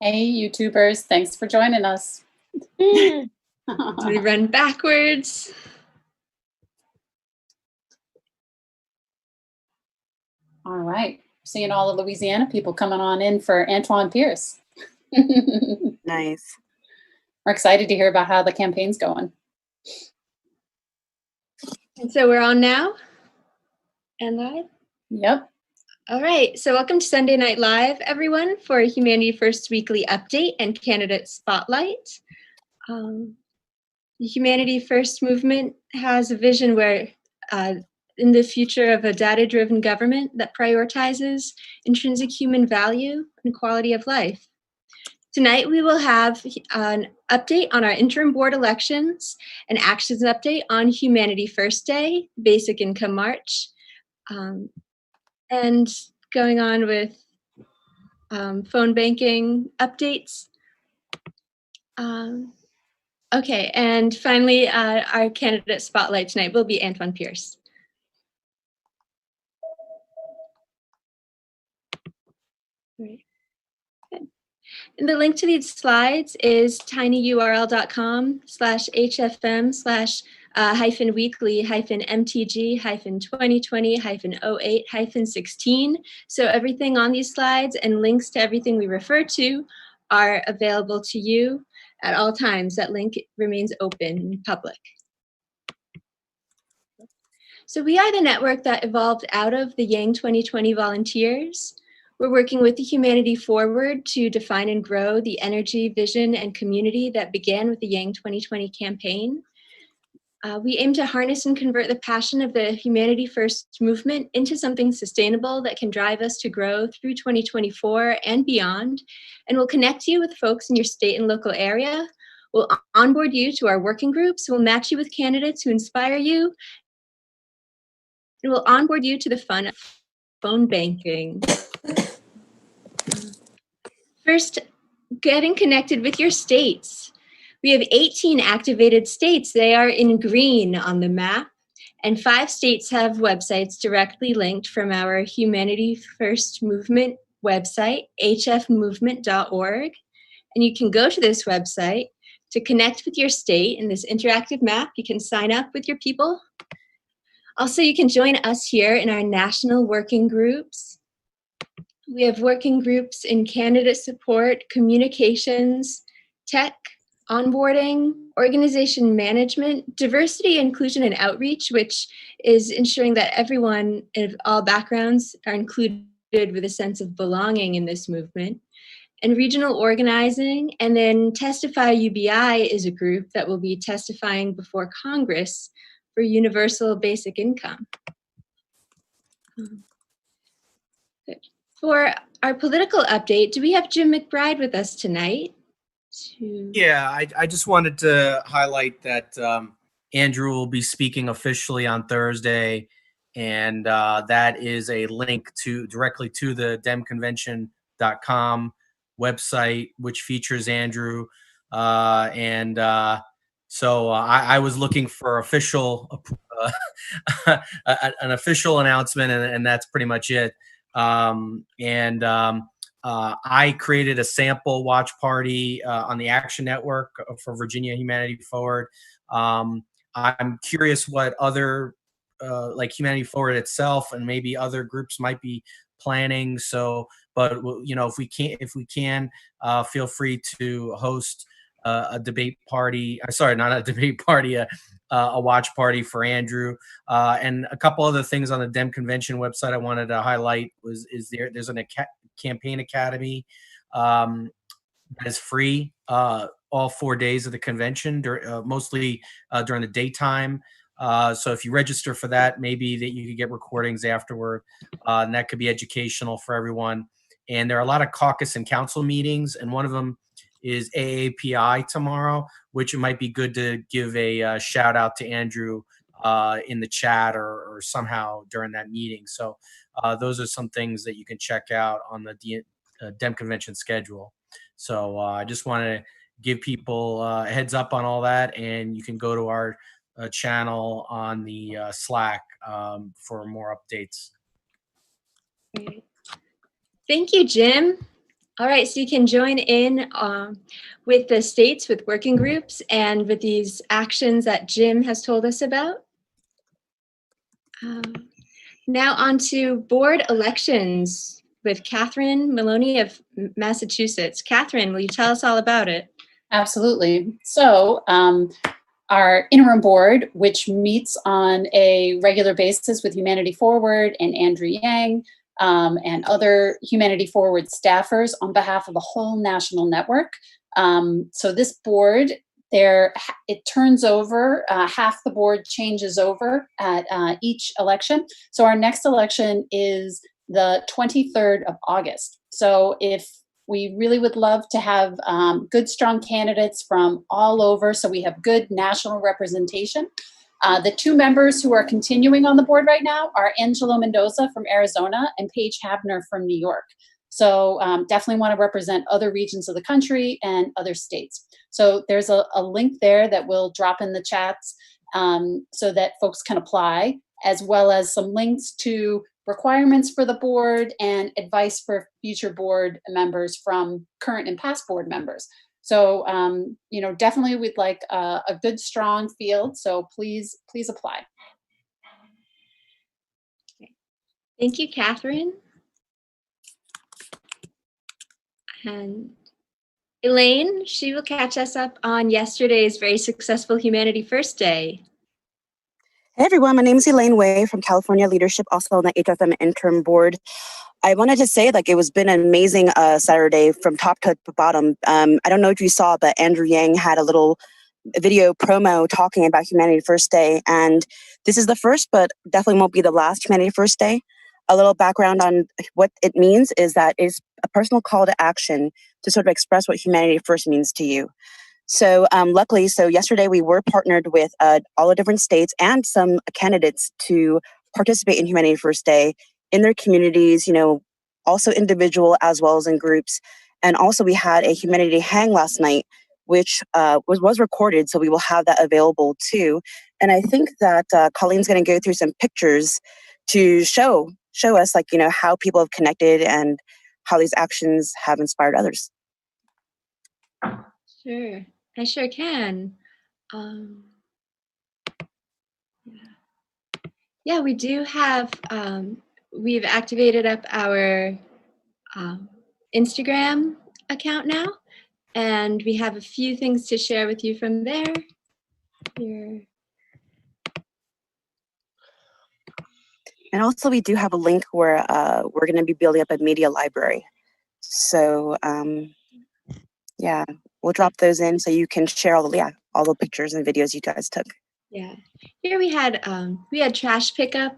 Hey, YouTubers, thanks for joining us. We run backwards. All right, seeing all the Louisiana people coming on in for Antoine Pierce. Nice. We're excited to hear about how the campaign's going. And so we're on now and live? Yep. All right, so welcome to Sunday Night Live, everyone, for Humanity First Weekly Update and Candidate Spotlight. The Humanity First movement has a vision where in the future of a data-driven government that prioritizes intrinsic human value and quality of life. Tonight, we will have an update on our interim board elections, an actions update on Humanity First Day, Basic Income March, and going on with phone banking updates. Okay, and finally, our candidate spotlight tonight will be Antoine Pierce. Great. Good. And the link to these slides is tinyurl.com/hfm/weekly-mtg-2020-08-16. So everything on these slides and links to everything we refer to are available to you at all times. That link remains open and public. So we are the network that evolved out of the Yang 2020 volunteers. We're working with the Humanity Forward to define and grow the energy, vision, and community that began with the Yang 2020 campaign. We aim to harness and convert the passion of the Humanity First movement into something sustainable that can drive us to grow through 2024 and beyond. And we'll connect you with folks in your state and local area. We'll onboard you to our working groups. We'll match you with candidates who inspire you. And we'll onboard you to the fun of phone banking. First, getting connected with your states. We have 18 activated states. They are in green on the map, and 5 states have websites directly linked from our Humanity First Movement website, hfmovement.org. And you can go to this website to connect with your state in this interactive map. You can sign up with your people. Also, you can join us here in our national working groups. We have working groups in candidate support, communications, tech, onboarding, organization management, diversity, inclusion, and outreach, which is ensuring that everyone of all backgrounds are included with a sense of belonging in this movement, and regional organizing. And then Testify UBI is a group that will be testifying before Congress for universal basic income. Good. For our political update, do we have Jim McBride with us tonight? Yeah, I just wanted to highlight that Andrew will be speaking officially on Thursday, and that is a link directly to the demconvention.com website, which features Andrew. So I was looking for official an official announcement, and that's pretty much it. I created a sample watch party on the Action Network for Virginia Humanity Forward. I'm curious what other, like Humanity Forward itself and maybe other groups might be planning. So, but you know, if we can, feel free to host a debate party. Sorry, not a debate party. A watch party for Andrew, and a couple other things on the Dem Convention website I wanted to highlight there's a campaign academy that is free all 4 days of the convention, mostly during the daytime. So if you register for that, maybe that you could get recordings afterward, and that could be educational for everyone. And there are a lot of caucus and council meetings, and one of them is AAPI tomorrow, which it might be good to give a shout out to Andrew in the chat or somehow during that meeting. So those are some things that you can check out on the Dem Convention schedule. So I just want to give people a heads up on all that, and you can go to our channel on the Slack for more updates. Great. Thank you, Jim. All right, so you can join in with the states, with working groups, and with these actions that Jim has told us about. Now on to board elections with Catherine Maloney of Massachusetts. Catherine, will you tell us all about it? Absolutely. So our interim board, which meets on a regular basis with Humanity Forward and Andrew Yang and other Humanity Forward staffers on behalf of the whole national network. So this board, it turns over, half the board changes over at each election. So our next election is the 23rd of August. So we really would love to have good, strong candidates from all over, so we have good national representation. The two members who are continuing on the board right now are Angelo Mendoza from Arizona and Paige Habner from New York. So definitely want to represent other regions of the country and other states. So there's a link there that we'll drop in the chats so that folks can apply, as well as some links to requirements for the board and advice for future board members from current and past board members. So, definitely we'd like a good, strong field. So please apply. Thank you, Catherine. And Elaine, she will catch us up on yesterday's very successful Humanity First Day. Hey everyone, my name is Elaine Way from California Leadership, also on the HFM Interim Board. I wanted to say, it was been an amazing Saturday from top to bottom. I don't know if you saw, but Andrew Yang had a little video promo talking about Humanity First Day, and this is the first, but definitely won't be the last Humanity First Day. A little background on what it means is that it's a personal call to action to sort of express what Humanity First means to you. So luckily, yesterday we were partnered with all the different states and some candidates to participate in Humanity First Day in their communities, also individual as well as in groups. And also we had a Humanity Hang last night, which was recorded, so we will have that available too. And I think that Colleen's going to go through some pictures to show us how people have connected and how these actions have inspired others. Sure. I sure can. Yeah, we do have, we've activated up our Instagram account now, and we have a few things to share with you from there. Here. And also we do have a link where we're going to be building up a media library. So yeah, we'll drop those in so you can share all the pictures and videos you guys took. Yeah, here we had trash pickup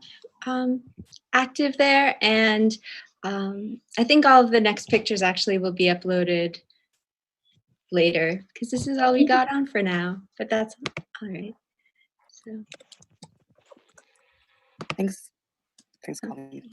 active there, and I think all of the next pictures actually will be uploaded later because this is all we got on for now. But that's all right. So thanks, Colleen.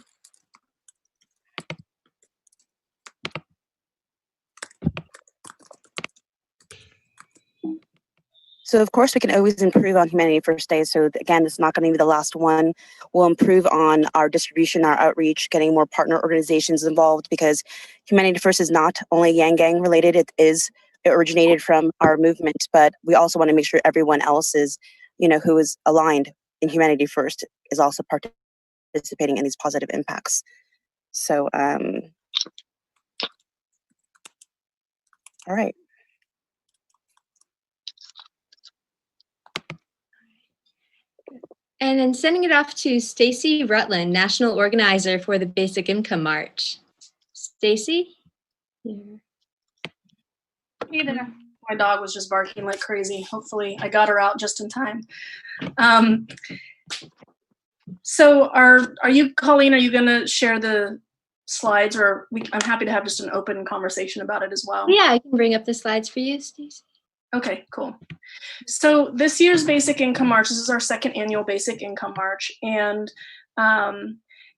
So of course we can always improve on Humanity First Day. So again, this is not going to be the last one. We'll improve on our distribution, our outreach, getting more partner organizations involved, because Humanity First is not only Yang Gang related. It originated from our movement, but we also want to make sure everyone else is, who is aligned in Humanity First is also participating in these positive impacts. So, all right. And then sending it off to Stacey Rutland, National Organizer for the Basic Income March. Stacey? Hey there. My dog was just barking like crazy. Hopefully I got her out just in time. So are you, Colleen, are you going to share the slides, or I'm happy to have just an open conversation about it as well. Yeah, I can bring up the slides for you, Stacey. Okay, cool. So this year's Basic Income March, this is our second annual Basic Income March, and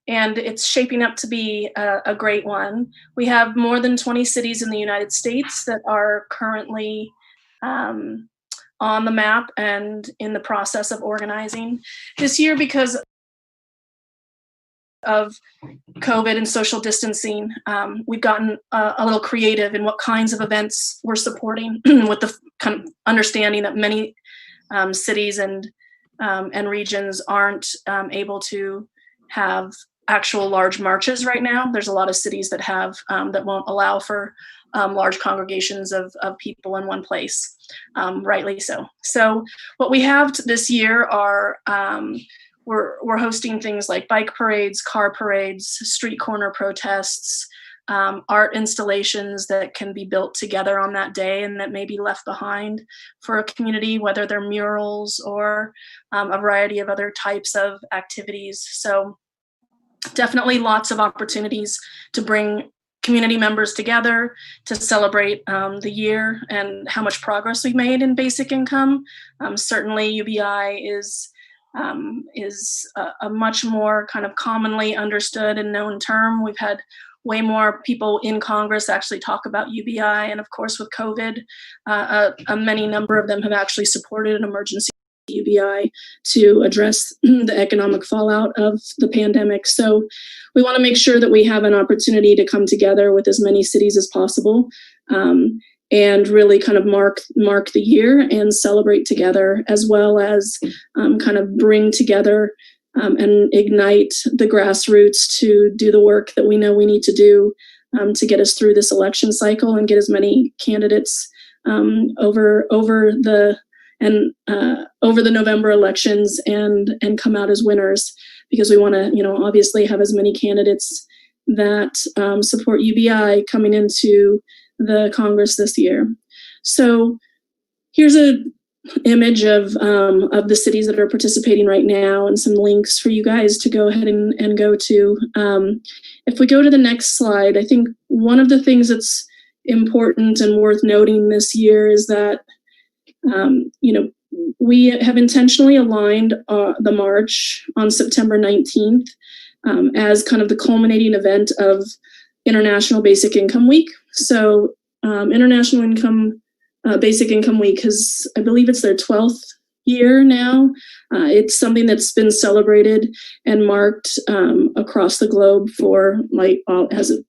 it's shaping up to be a great one. We have more than 20 cities in the United States that are currently on the map and in the process of organizing. This year, because of COVID and social distancing, we've gotten a little creative in what kinds of events we're supporting with the kind of understanding that many cities and regions aren't able to have actual large marches right now. There's a lot of cities that have that won't allow for large congregations of people in one place, rightly so. So what we have this year are we're hosting things like bike parades, car parades, street corner protests, art installations that can be built together on that day and that may be left behind for a community, whether they're murals or a variety of other types of activities. So definitely lots of opportunities to bring community members together to celebrate the year and how much progress we've made in basic income. Certainly UBI is a much more kind of commonly understood and known term. We've had way more people in Congress actually talk about UBI. And of course, with COVID, a many number of them have actually supported an emergency UBI to address the economic fallout of the pandemic. So we want to make sure that we have an opportunity to come together with as many cities as possible and really kind of mark the year and celebrate together, as well as kind of bring together and ignite the grassroots to do the work that we know we need to do to get us through this election cycle and get as many candidates over the November elections and come out as winners, because we want to, obviously have as many candidates that support UBI coming into the Congress this year. So here's an image of the cities that are participating right now and some links for you guys to go ahead and go to. If we go to the next slide, I think one of the things that's important and worth noting this year is that we have intentionally aligned the march on September 19th as kind of the culminating event of International Basic Income Week. So International Basic Income Week I believe it's their 12th year now. It's something that's been celebrated and marked across the globe for, as it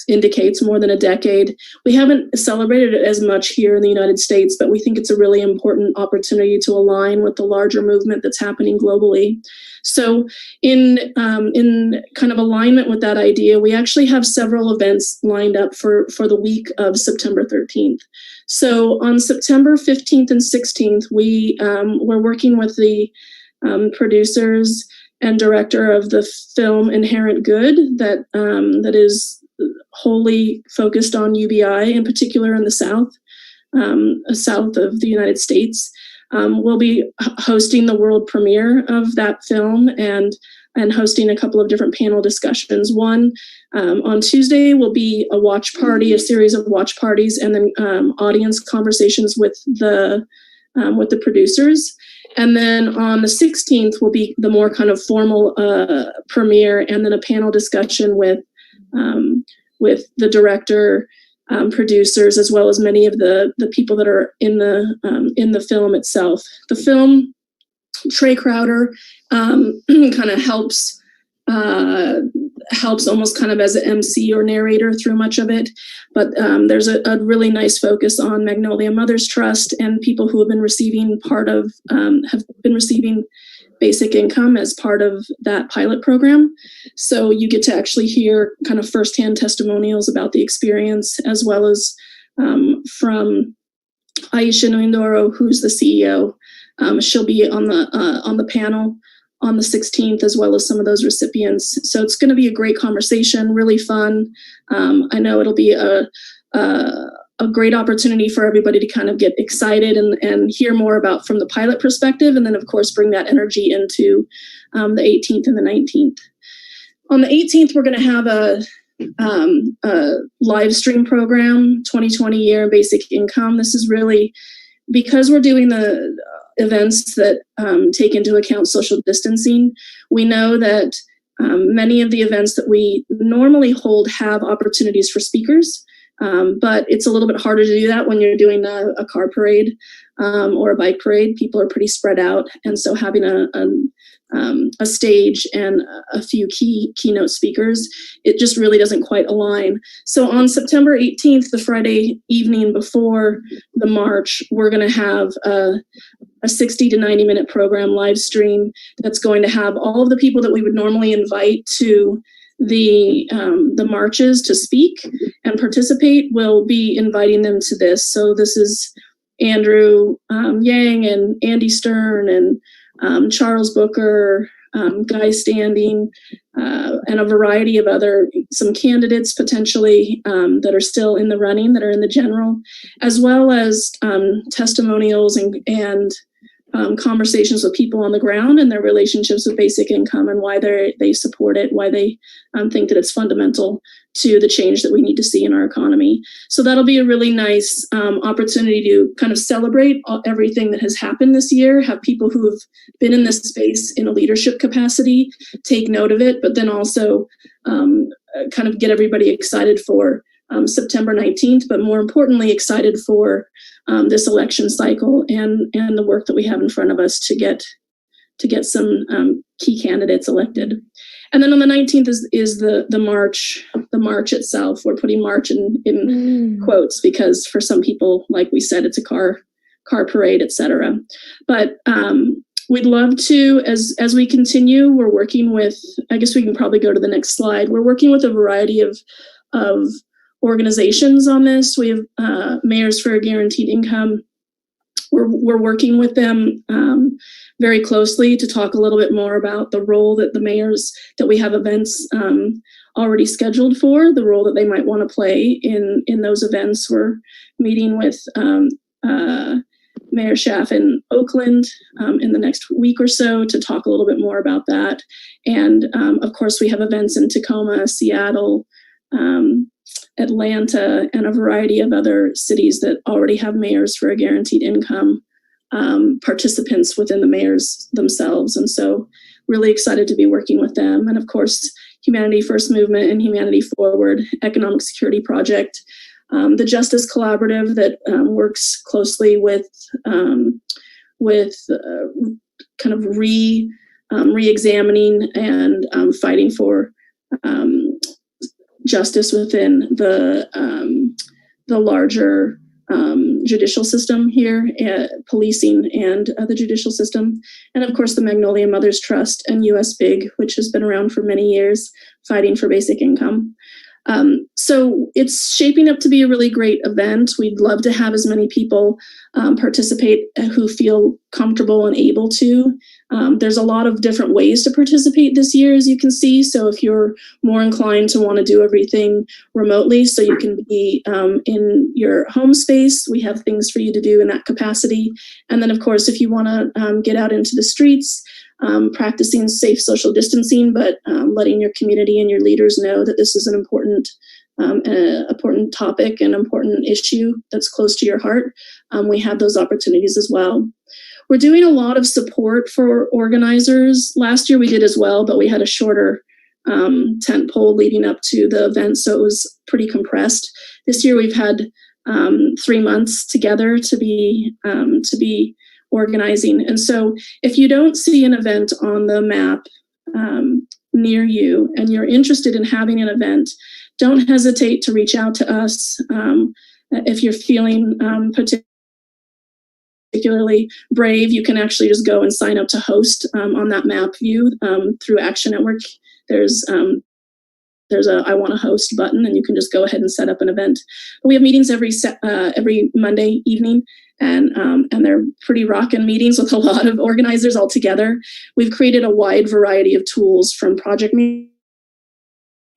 indicates, more than a decade. We haven't celebrated it as much here in the United States, but we think it's a really important opportunity to align with the larger movement that's happening globally. So in kind of alignment with that idea, we actually have several events lined up for the week of September 13th. So on September 15th and 16th, we're working with the producers and director of the film Inherent Good that is wholly focused on UBI, in particular in the south of the United States. We'll be hosting the world premiere of that film and hosting a couple of different panel discussions. One on Tuesday will be a watch party, a series of watch parties, and then audience conversations with the producers. And then on the 16th will be the more kind of formal premiere, and then a panel discussion with the director, producers, as well as many of the people that are in the film itself. The film, Trey Crowder kind of helps almost kind of as an MC or narrator through much of it. But there's a really nice focus on Magnolia Mothers Trust and people who have been receiving basic income as part of that pilot program. So you get to actually hear kind of firsthand testimonials about the experience, as well as from Aisha Noindoro, who's the CEO. She'll be on the panel on the 16th, as well as some of those recipients. So it's going to be a great conversation, really fun. I know it'll be a great opportunity for everybody to kind of get excited and hear more about from the pilot perspective, and then of course bring that energy into the 18th and the 19th. On the 18th, we're going to have a live stream program, 2020 Year Basic Income. This is really because we're doing the events that take into account social distancing. We know that many of the events that we normally hold have opportunities for speakers, but it's a little bit harder to do that when you're doing a car parade or a bike parade. People are pretty spread out, and so having a stage and a few keynote speakers, it just really doesn't quite align. So on September 18th, the Friday evening before the march, we're going to have a 60 to 90 minute program live stream that's going to have all of the people that we would normally invite to the marches to speak and participate. We'll be inviting them to this. So this is Andrew Yang and Andy Stern and Charles Booker, Guy Standing, and a variety of some candidates potentially that are still in the running, that are in the general, as well as testimonials and conversations with people on the ground and their relationships with basic income and why they support it, why they think that it's fundamental to the change that we need to see in our economy. So that'll be a really nice opportunity to kind of celebrate everything that has happened this year, have people who have been in this space in a leadership capacity take note of it, but then also kind of get everybody excited for September 19th, but more importantly, excited for this election cycle and the work that we have in front of us to get some key candidates elected. And then on the 19th is the march itself. We're putting march in quotes because for some people, like we said, it's a car parade, etc. But we'd love to, as we continue, we're working with, I guess we can probably go to the next slide. We're working with a variety of organizations on this. We have Mayors for a Guaranteed Income. We're working with them very closely to talk a little bit more about the role that the mayors that we have events already scheduled for, the role that they might want to play in those events. We're meeting with Mayor Schaaf in Oakland in the next week or so to talk a little bit more about that. And of course, we have events in Tacoma, Seattle, Atlanta, and a variety of other cities that already have Mayors for a Guaranteed Income participants within the mayors themselves. And so really excited to be working with them. And of course, Humanity First Movement and Humanity Forward Economic Security Project, the Justice Collaborative that works closely with kind of re-examining and fighting for justice within the larger judicial system here, policing and the judicial system. And of course, the Magnolia Mothers Trust and US Big, which has been around for many years, fighting for basic income. So it's shaping up to be a really great event. We'd love to have as many people participate who feel comfortable and able to. There's a lot of different ways to participate this year, as you can see. So if you're more inclined to want to do everything remotely, so you can be in your home space, we have things for you to do in that capacity. And then, of course, if you want to get out into the streets, practicing safe social distancing, but letting your community and your leaders know that this is an important topic and important issue that's close to your heart. We have those opportunities as well. We're doing a lot of support for organizers. Last year we did as well, but we had a shorter tent pole leading up to the event, so it was pretty compressed. This year we've had 3 months together to be organizing. And so if you don't see an event on the map near you and you're interested in having an event, don't hesitate to reach out to us. If you're feeling particularly brave, you can actually just go and sign up to host on that map view through Action Network. There's a I want to host button, and you can just go ahead and set up an event. We have meetings every Monday evening, and they're pretty rockin' meetings with a lot of organizers all together. We've created a wide variety of tools, from project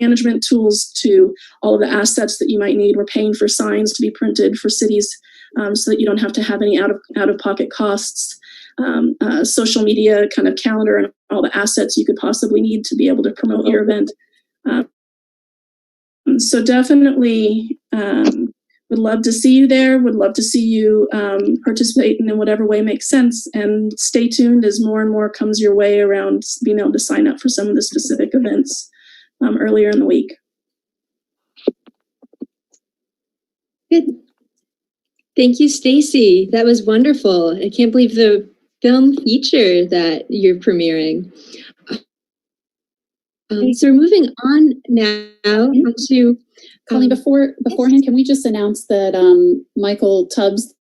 management tools to all of the assets that you might need. We're paying for signs to be printed for cities so that you don't have to have any out-of-pocket costs. Social media kind of calendar and all the assets you could possibly need to be able to promote your event. So definitely would love to see you there, would love to see you participate in whatever way makes sense, and stay tuned as more and more comes your way around being able to sign up for some of the specific events earlier in the week. Good. Thank you, Stacey. That was wonderful. I can't believe the film feature that you're premiering. So we're moving on now to Colleen, beforehand, can we just announce that Michael Tubbs,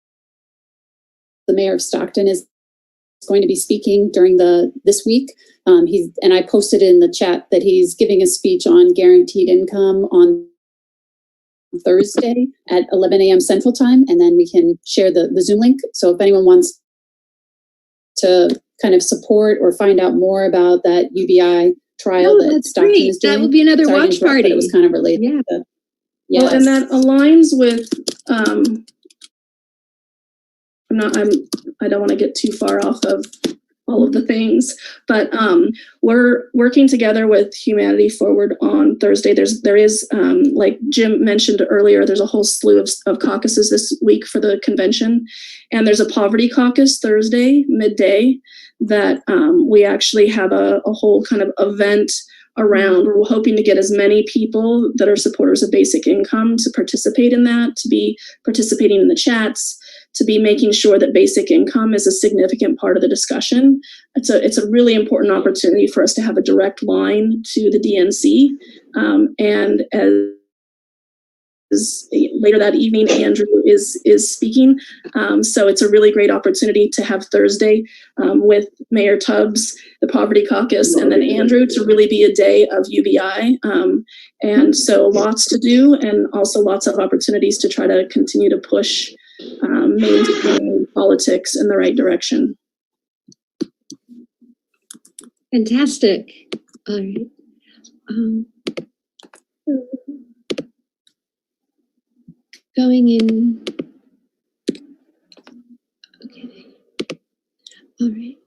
the mayor of Stockton, is going to be speaking during this week. And I posted in the chat that he's giving a speech on guaranteed income on Thursday at 11 a.m. Central Time, and then we can share the Zoom link. So if anyone wants to kind of support or find out more about that UBI trial that Stockton is doing, that will be another watch party. But it was kind of related. Yeah. Yes. Well, and that aligns with. I don't want to get too far off of all of the things, but we're working together with Humanity Forward on Thursday. There is like Jim mentioned earlier, there's a whole slew of caucuses this week for the convention, and there's a poverty caucus Thursday midday that we actually have a whole kind of event around. We're hoping to get as many people that are supporters of basic income to participate in that, to be participating in the chats, to be making sure that basic income is a significant part of the discussion. It's a really important opportunity for us to have a direct line to the DNC. And as later that evening, Andrew is speaking. So it's a really great opportunity to have Thursday with Mayor Tubbs, the Poverty Caucus, and then Andrew to really be a day of UBI. And so lots to do, and also lots of opportunities to try to continue to push mainstream politics in the right direction. Fantastic. All right. Going in. Okay. All right.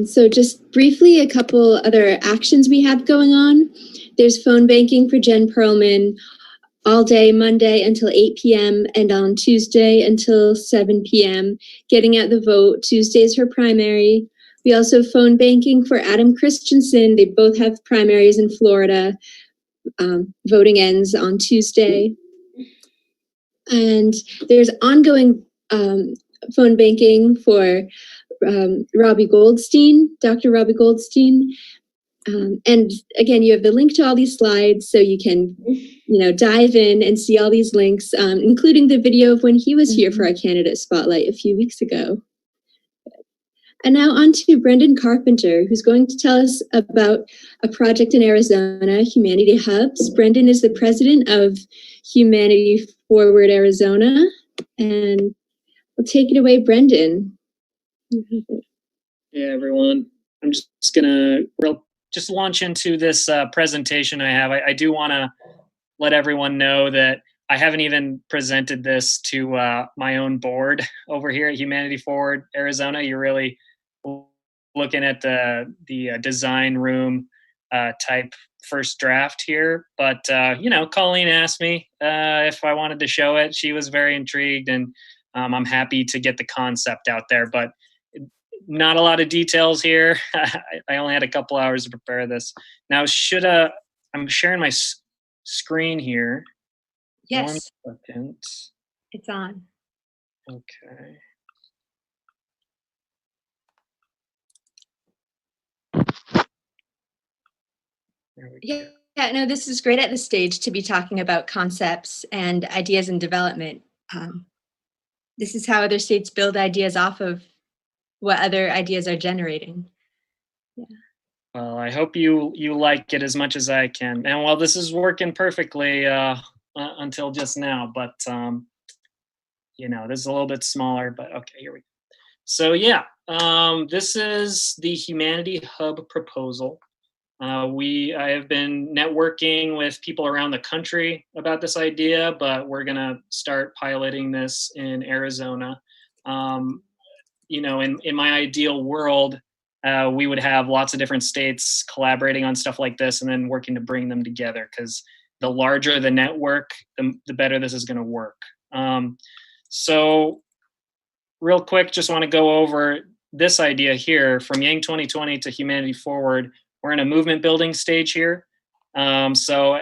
So just briefly, a couple other actions we have going on. There's phone banking for Jen Perlman all day Monday until 8 p.m. and on Tuesday until 7 p.m. Getting out the vote. Tuesday is her primary. We also have phone banking for Adam Christensen. They both have primaries in Florida. Voting ends on Tuesday. And there's ongoing phone banking for Robbie Goldstein, Dr. Robbie Goldstein. And again, you have the link to all these slides, so you can, dive in and see all these links, including the video of when he was here for our candidate spotlight a few weeks ago. And now on to Brendon Carpenter, who's going to tell us about a project in Arizona, Humanity Hubs. Brendon is the president of Humanity Forward Arizona, and we'll take it away, Brendon. Hey, everyone. I'm just gonna just launch into this presentation I have. I do want to let everyone know that I haven't even presented this to my own board over here at Humanity Forward Arizona. You're really looking at the design room type first draft here. But, Colleen asked me if I wanted to show it. She was very intrigued, and I'm happy to get the concept out there. But not a lot of details here. I only had a couple hours to prepare this. Now, I'm sharing my screen here. Yes. 1 second. It's on. Okay. There we go. Yeah, no, this is great at this stage to be talking about concepts and ideas in development. This is how other states build ideas off of what other ideas are generating. Yeah. Well, I hope you like it as much as I can. And well, this is working perfectly until just now, but this is a little bit smaller, but okay, here we go. So yeah, this is the Humanity Hub proposal. I have been networking with people around the country about this idea, but we're gonna start piloting this in Arizona. In my ideal world, we would have lots of different states collaborating on stuff like this and then working to bring them together, because the larger the network, the better this is going to work. So real quick, just want to go over this idea here. From Yang 2020 to Humanity Forward, we're in a movement building stage here. So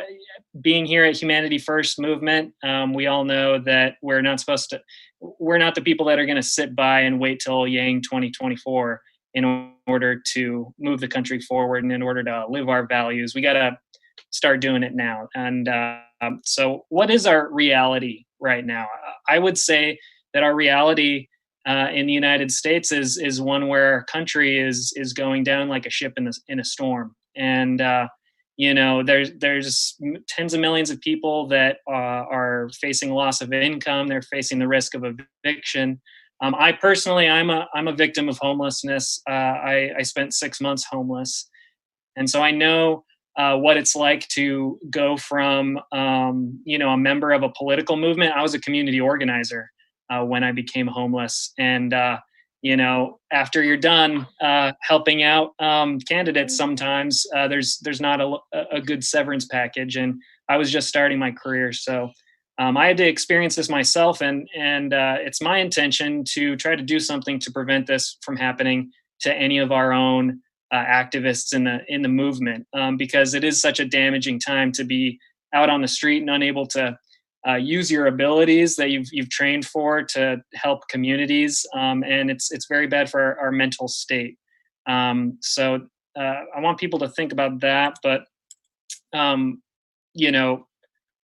being here at Humanity First movement, we all know that we're not the people that are going to sit by and wait till Yang 2024 in order to move the country forward and in order to live our values. We got to start doing it now. And so what is our reality right now? I would say that our reality in the United States is one where our country is going down like a ship in a storm. And there's tens of millions of people that are facing loss of income. They're facing the risk of eviction. I personally, I'm a victim of homelessness. I spent 6 months homeless, and so I know what it's like to go from a member of a political movement. I was a community organizer when I became homeless, and after you're done helping out candidates, sometimes there's not a good severance package, and I was just starting my career, so I had to experience this myself, and it's my intention to try to do something to prevent this from happening to any of our own activists in the movement, because it is such a damaging time to be out on the street and unable to use your abilities that you've trained for to help communities, and it's very bad for our mental state. So I want people to think about that, but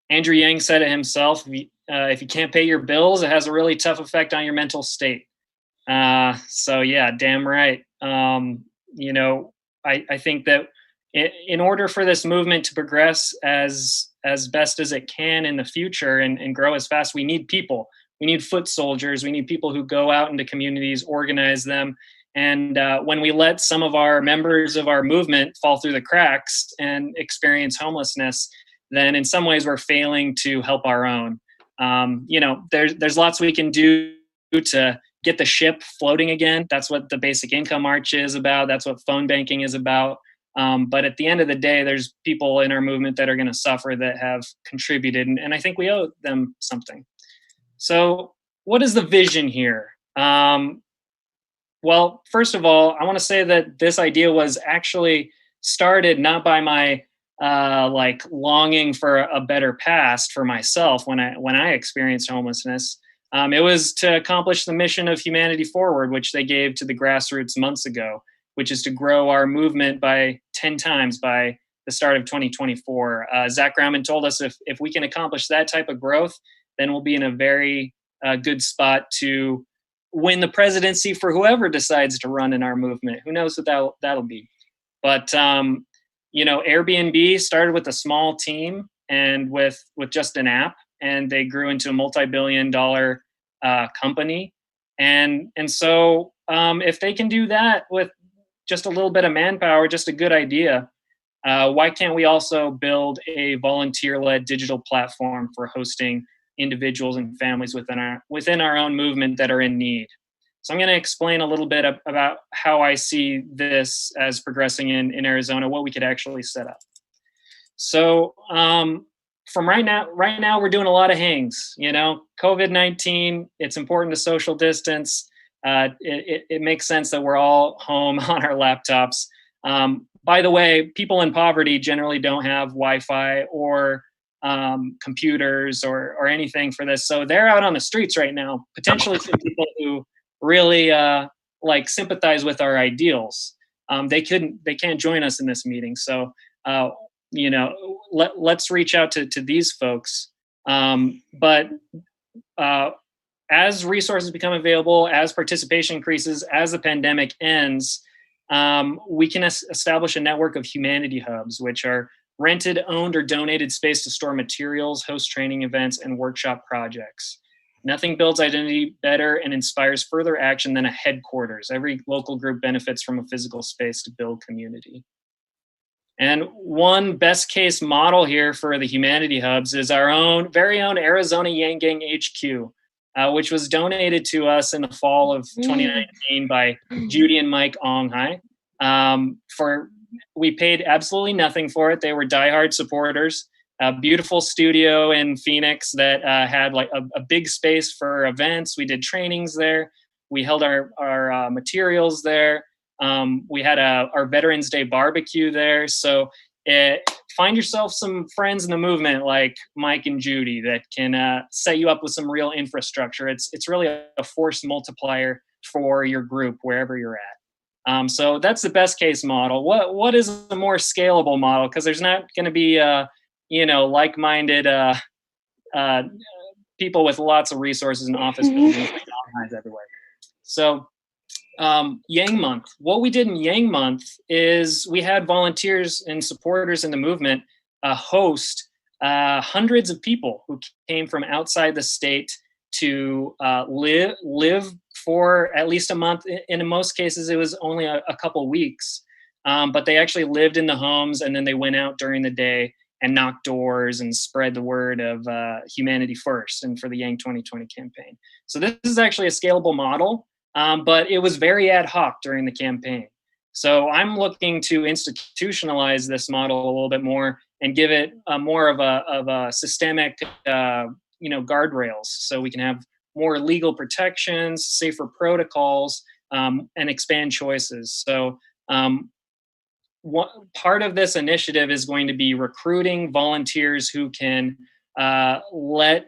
Andrew Yang said it himself, if you can't pay your bills, it has a really tough effect on your mental state. So yeah, damn right. I think that in order for this movement to progress as best as it can in the future and grow as fast, we need people. We need foot soldiers. We need people who go out into communities, organize them. And when we let some of our members of our movement fall through the cracks and experience homelessness, then in some ways we're failing to help our own. There's lots we can do to get the ship floating again. That's what the basic income march is about. That's what phone banking is about. But at the end of the day, there's people in our movement that are going to suffer that have contributed. And I think we owe them something. So what is the vision here? Well, first of all, I want to say that this idea was actually started not by my longing for a better past for myself when I experienced homelessness. It was to accomplish the mission of Humanity Forward, which they gave to the grassroots months ago, which is to grow our movement by 10 times by the start of 2024. Zach Grauman told us if we can accomplish that type of growth, then we'll be in a very good spot to win the presidency for whoever decides to run in our movement. Who knows what that'll be. But Airbnb started with a small team and with just an app, and they grew into a multi-billion-dollar company. And so if they can do that with just a little bit of manpower, just a good idea, why can't we also build a volunteer-led digital platform for hosting individuals and families within our own movement that are in need? So I'm going to explain a little bit about how I see this as progressing in Arizona, what we could actually set up. So from right now we're doing a lot of hangs. COVID-19, it's important to social distance. It makes sense that we're all home on our laptops. By the way, people in poverty generally don't have Wi-Fi or computers or anything for this. So they're out on the streets right now, potentially some people who really sympathize with our ideals. They can't join us in this meeting. So, let's reach out to these folks. But as resources become available, as participation increases, as the pandemic ends, we can establish a network of humanity hubs, which are rented, owned, or donated space to store materials, host training events, and workshop projects. Nothing builds identity better and inspires further action than a headquarters. Every local group benefits from a physical space to build community. And one best case model here for the Humanity Hubs is our very own Arizona Yang Gang HQ, which was donated to us in the fall of 2019 by Judy and Mike Onghai. We paid absolutely nothing for it. They were diehard supporters. A beautiful studio in Phoenix that had a big space for events. We did trainings there. We held our materials there. We had our Veterans Day barbecue there. So find yourself some friends in the movement like Mike and Judy that can set you up with some real infrastructure. It's really a force multiplier for your group wherever you're at. So that's the best case model. What is a more scalable model? Because there's not going to be like-minded people with lots of resources and office buildings organized everywhere. So Yang Month. What we did in Yang Month is we had volunteers and supporters in the movement host hundreds of people who came from outside the state to live for at least a month. In most cases, it was only a couple weeks, but they actually lived in the homes, and then they went out during the day and knocked doors and spread the word of Humanity First and for the Yang 2020 campaign. So this is actually a scalable model. But it was very ad hoc during the campaign. So I'm looking to institutionalize this model a little bit more and give it more of a systemic, guardrails, so we can have more legal protections, safer protocols, and expand choices. So part of this initiative is going to be recruiting volunteers who can let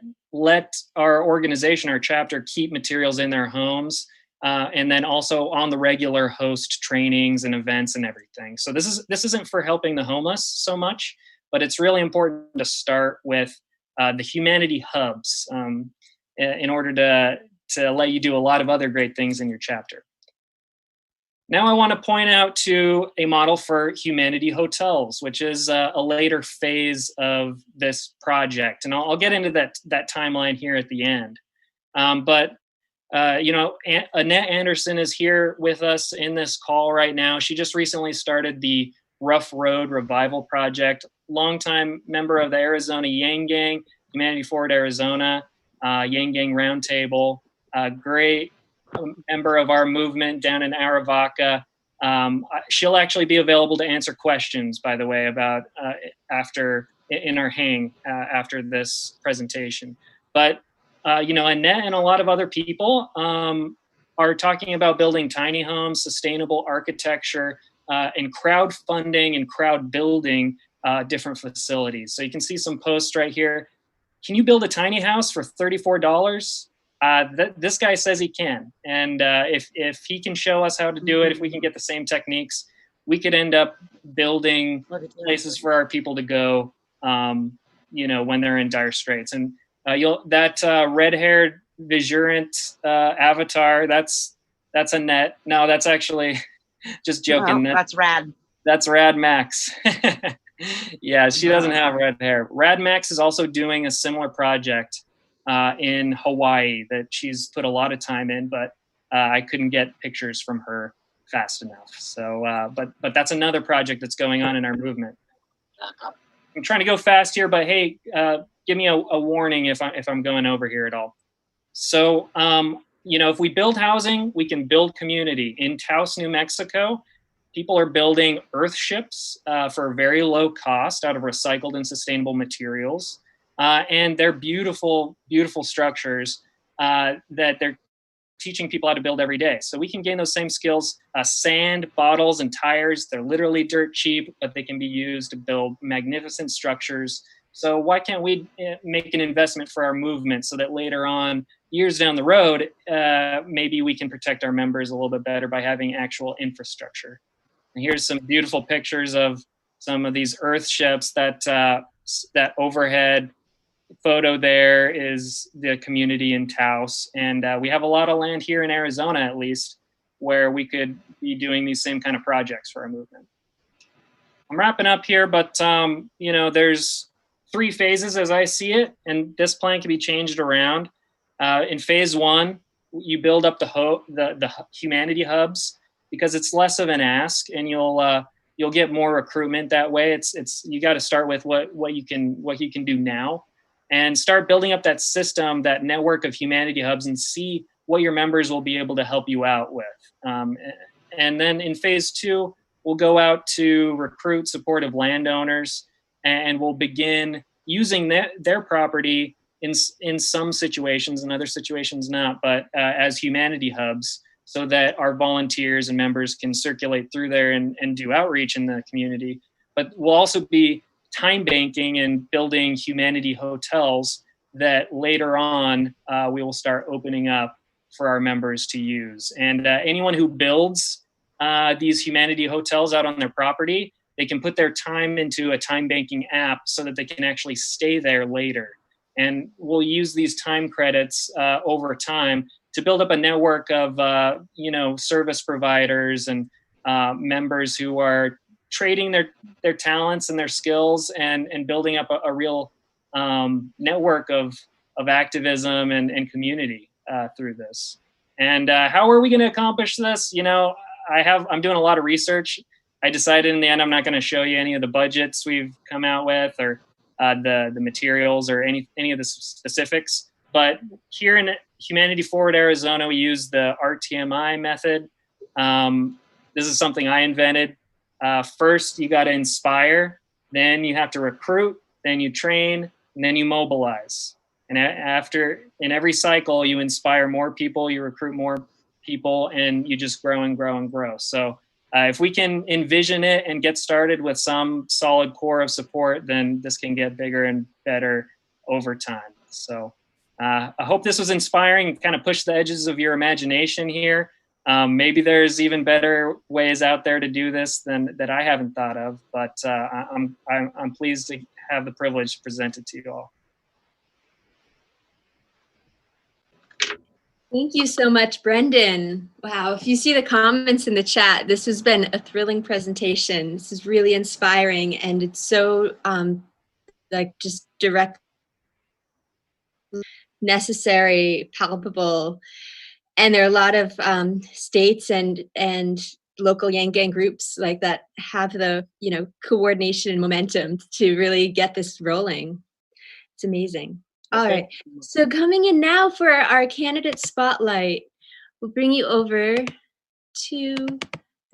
our organization, our chapter, keep materials in their homes. And then also on the regular host trainings and events and everything. So this isn't for helping the homeless so much, but it's really important to start with the Humanity Hubs in order to let you do a lot of other great things in your chapter. Now I want to point out to a model for Humanity Hotels, which is a later phase of this project. And I'll get into that timeline here at the end. Annette Anderson is here with us in this call right now. She just recently started the Rough Road Revival Project, longtime member of the Arizona Yang Gang, Humanity Forward Arizona, Yang Gang Roundtable, great member of our movement down in Aravaca. She'll actually be available to answer questions, by the way, about in our hang after this presentation. But Annette and a lot of other people are talking about building tiny homes, sustainable architecture, and crowdfunding and crowd building different facilities. So you can see some posts right here. Can you build a tiny house for $34? This guy says he can. And if he can show us how to do it, if we can get the same techniques, we could end up building places for our people to go, when they're in dire straits. And red-haired Vigurant avatar, that's Annette. No, that's actually just joking. No, that's Rad. That's Rad Max. Yeah, she doesn't have red hair. Rad Max is also doing a similar project in Hawaii that she's put a lot of time in, but I couldn't get pictures from her fast enough. So, but that's another project that's going on in our movement. I'm trying to go fast here, but hey, give me a warning if I'm going over here at all. So, if we build housing, we can build community. In Taos, New Mexico, people are building Earthships for a very low cost out of recycled and sustainable materials. And they're beautiful, beautiful structures that they're teaching people how to build every day. So we can gain those same skills. Sand, bottles, and tires, they're literally dirt cheap, but they can be used to build magnificent structures. So why can't we make an investment for our movement so that later on, years down the road, maybe we can protect our members a little bit better by having actual infrastructure. And here's some beautiful pictures of some of these Earthships. That overhead photo there is the community in Taos. And we have a lot of land here in Arizona, at least, where we could be doing these same kind of projects for our movement. I'm wrapping up here, but there's 3 phases as I see it, and this plan can be changed around. In phase 1, you build up the Humanity Hubs because it's less of an ask, and you'll get more recruitment that way. It's you got to start with what you can do now, and start building up that system, that network of Humanity Hubs, and see what your members will be able to help you out with. And then in phase 2, we'll go out to recruit supportive landowners, and we'll begin using their property in some situations, in other situations not, but as Humanity Hubs, so that our volunteers and members can circulate through there and do outreach in the community. But we'll also be time banking and building humanity hotels that later on we will start opening up for our members to use. And anyone who builds these humanity hotels out on their property, they can put their time into a time banking app so that they can actually stay there later. And we'll use these time credits over time to build up a network of service providers and members who are trading their talents and their skills and building up a real network of activism and community through this. And how are we going to accomplish this? I'm doing a lot of research. I decided in the end I'm not going to show you any of the budgets we've come out with or the materials or any of the specifics. But here in Humanity Forward Arizona, we use the RTMI method. This is something I invented. First, you got to inspire, then you have to recruit, then you train, and then you mobilize. And in every cycle, you inspire more people, you recruit more people, and you just grow and grow and grow. So if we can envision it and get started with some solid core of support, then this can get bigger and better over time. So I hope this was inspiring, kind of push the edges of your imagination here. Maybe there's even better ways out there to do this that I haven't thought of, but I'm pleased to have the privilege to present it to you all. Thank you so much, Brendon. Wow, if you see the comments in the chat, this has been a thrilling presentation. This is really inspiring, and it's so just direct, necessary, palpable. And there are a lot of states and local Yang Gang groups like that have the coordination and momentum to really get this rolling. It's amazing. All right, so coming in now for our candidate spotlight, we'll bring you over to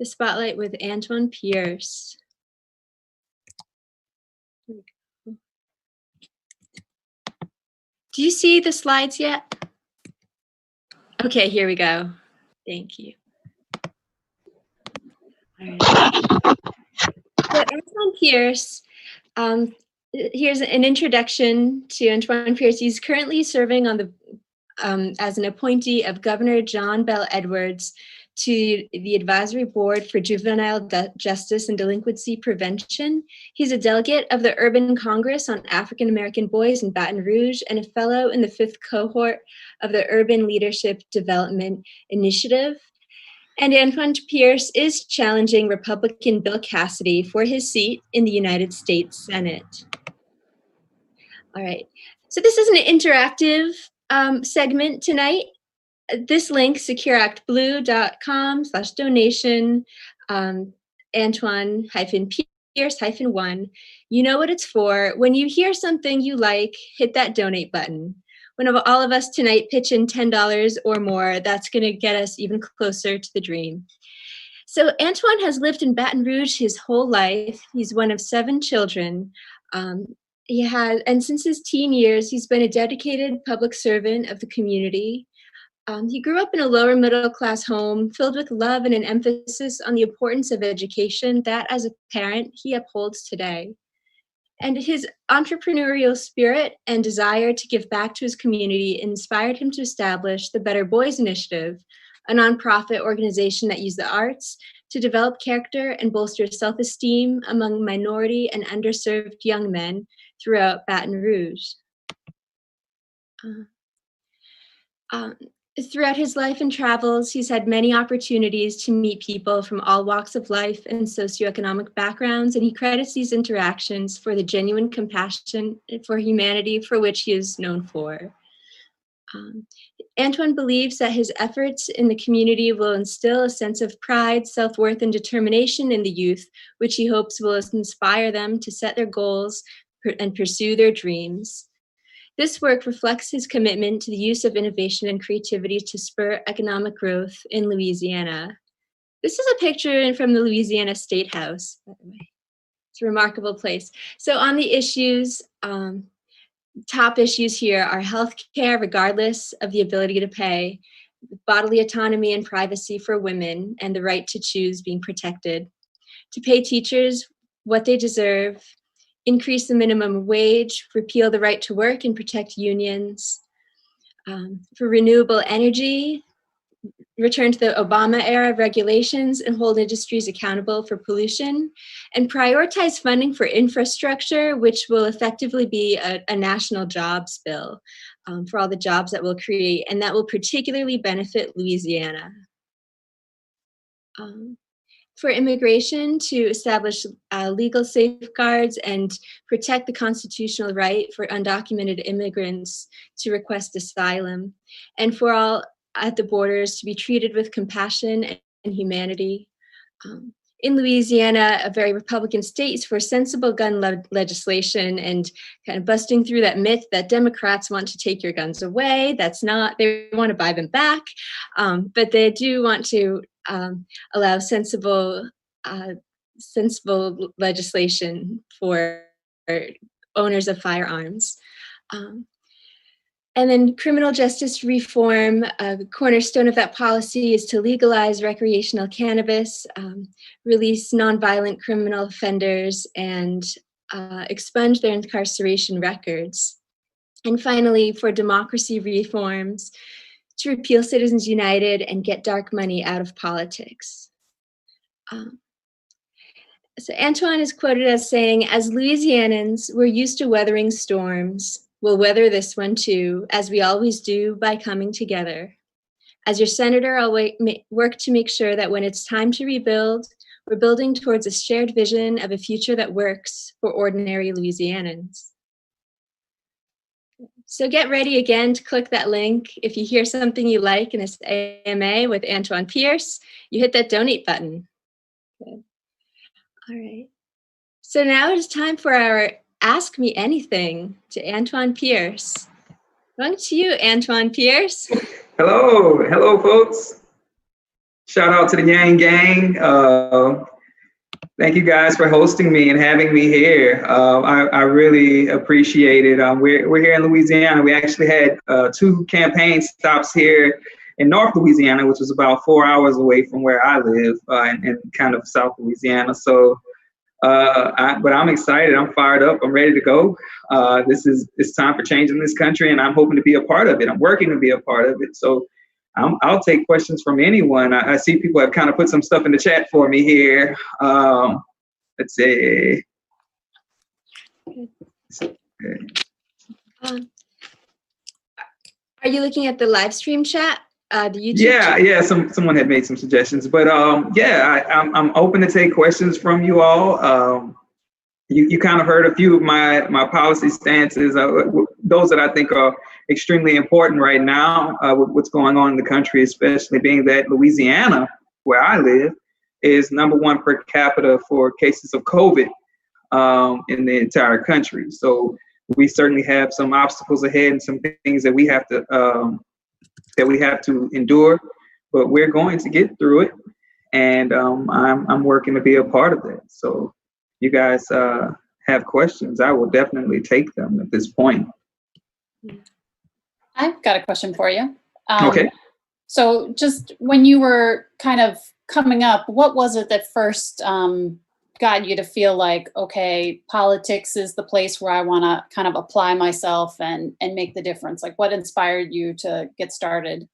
the spotlight with Antoine Pierce. Do you see the slides yet? Okay, here we go. Thank you. All right. So Antoine Pierce, here's an introduction to Antoine Pierce. He's currently serving on the as an appointee of Governor John Bell Edwards to the Advisory Board for Juvenile Justice and Delinquency Prevention. He's a delegate of the Urban Congress on African American Boys in Baton Rouge and a fellow in the 5th cohort of the Urban Leadership Development Initiative. And Antoine Pierce is challenging Republican Bill Cassidy for his seat in the United States Senate. All right, so this is an interactive segment tonight. This link, secureactblue.com/donation, Antoine-Pierce-1. You know what it's for. When you hear something you like, hit that donate button. When all of us tonight pitch in $10 or more, that's going to get us even closer to the dream. So Antoine has lived in Baton Rouge his whole life. He's one of 7 children. And since his teen years, he's been a dedicated public servant of the community. He grew up in a lower middle class home filled with love and an emphasis on the importance of education that, as a parent, he upholds today. And his entrepreneurial spirit and desire to give back to his community inspired him to establish the Better Boys Initiative, a nonprofit organization that used the arts to develop character and bolster self-esteem among minority and underserved young men throughout Baton Rouge. Throughout his life and travels, he's had many opportunities to meet people from all walks of life and socioeconomic backgrounds, and he credits these interactions for the genuine compassion for humanity for which he is known for. Antoine believes that his efforts in the community will instill a sense of pride, self-worth, and determination in the youth, which he hopes will inspire them to set their goals and pursue their dreams. This work reflects his commitment to the use of innovation and creativity to spur economic growth in Louisiana. This is a picture from the Louisiana State House, by the way. It's a remarkable place. So on the issues, top issues here are healthcare, regardless of the ability to pay, bodily autonomy and privacy for women, and the right to choose being protected, to pay teachers what they deserve, increase the minimum wage, repeal the right to work and protect unions. For renewable energy, return to the Obama era regulations and hold industries accountable for pollution, and prioritize funding for infrastructure, which will effectively be a national jobs bill for all the jobs that we'll create, and that will particularly benefit Louisiana. For immigration, to establish legal safeguards and protect the constitutional right for undocumented immigrants to request asylum, and for all at the borders to be treated with compassion and humanity. In Louisiana, a very Republican state, for sensible gun legislation and kind of busting through that myth that Democrats want to take your guns away. That's not, they want to buy them back, but they do want to allow sensible legislation for owners of firearms. And then criminal justice reform, the cornerstone of that policy is to legalize recreational cannabis, release nonviolent criminal offenders, and expunge their incarceration records. And finally, for democracy reforms, to repeal Citizens United and get dark money out of politics. So Antoine is quoted as saying, "As Louisianans, we're used to weathering storms. We'll weather this one too, as we always do, by coming together. As your senator, I'll work to make sure that when it's time to rebuild, we're building towards a shared vision of a future that works for ordinary Louisianans." So get ready again to click that link. If you hear something you like in this AMA with Antoine Pierce, you hit that donate button. Good. All right. So now it is time for our Ask Me Anything to Antoine Pierce. Going to you, Antoine Pierce. Hello, folks. Shout out to the Yang Gang. Thank you guys for hosting me and having me here. I really appreciate it. We're here in Louisiana. We actually had 2 campaign stops here in North Louisiana, which was about 4 hours away from where I live, in kind of South Louisiana. So, but I'm excited. I'm fired up. I'm ready to go. It's time for change in this country, and I'm hoping to be a part of it. I'm working to be a part of it. So I'll take questions from anyone. I see people have kind of put some stuff in the chat for me here. Let's see. Are you looking at the live stream chat? The YouTube chat? Yeah. Someone had made some suggestions, but I'm open to take questions from you all. You kind of heard a few of my policy stances, those that I think are extremely important right now with what's going on in the country, especially being that Louisiana, where I live, is #1 per capita for cases of COVID in the entire country. So we certainly have some obstacles ahead and some things that we have to endure, but we're going to get through it. And I'm working to be a part of that. So you guys have questions, I will definitely take them at this point. I've got a question for you. Okay. So just when you were kind of coming up, what was it that first got you to feel like, okay, politics is the place where I want to kind of apply myself and make the difference? Like, what inspired you to get started?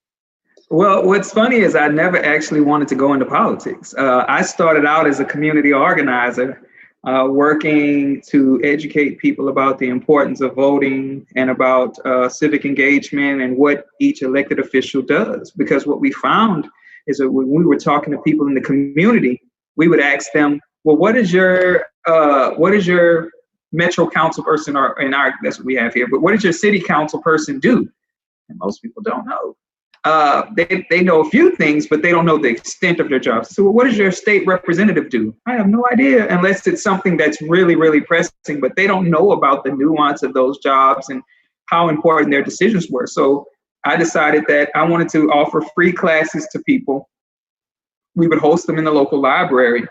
Well, what's funny is I never actually wanted to go into politics. I started out as a community organizer, working to educate people about the importance of voting and about civic engagement and what each elected official does. Because what we found is that when we were talking to people in the community, we would ask them, well, what is your metro council person, or that's what we have here, but what does your city council person do? And most people don't know. They know a few things, but they don't know the extent of their jobs. So what does your state representative do? I have no idea, unless it's something that's really, really pressing, but they don't know about the nuance of those jobs and how important their decisions were. So I decided that I wanted to offer free classes to people. We would host them in the local library,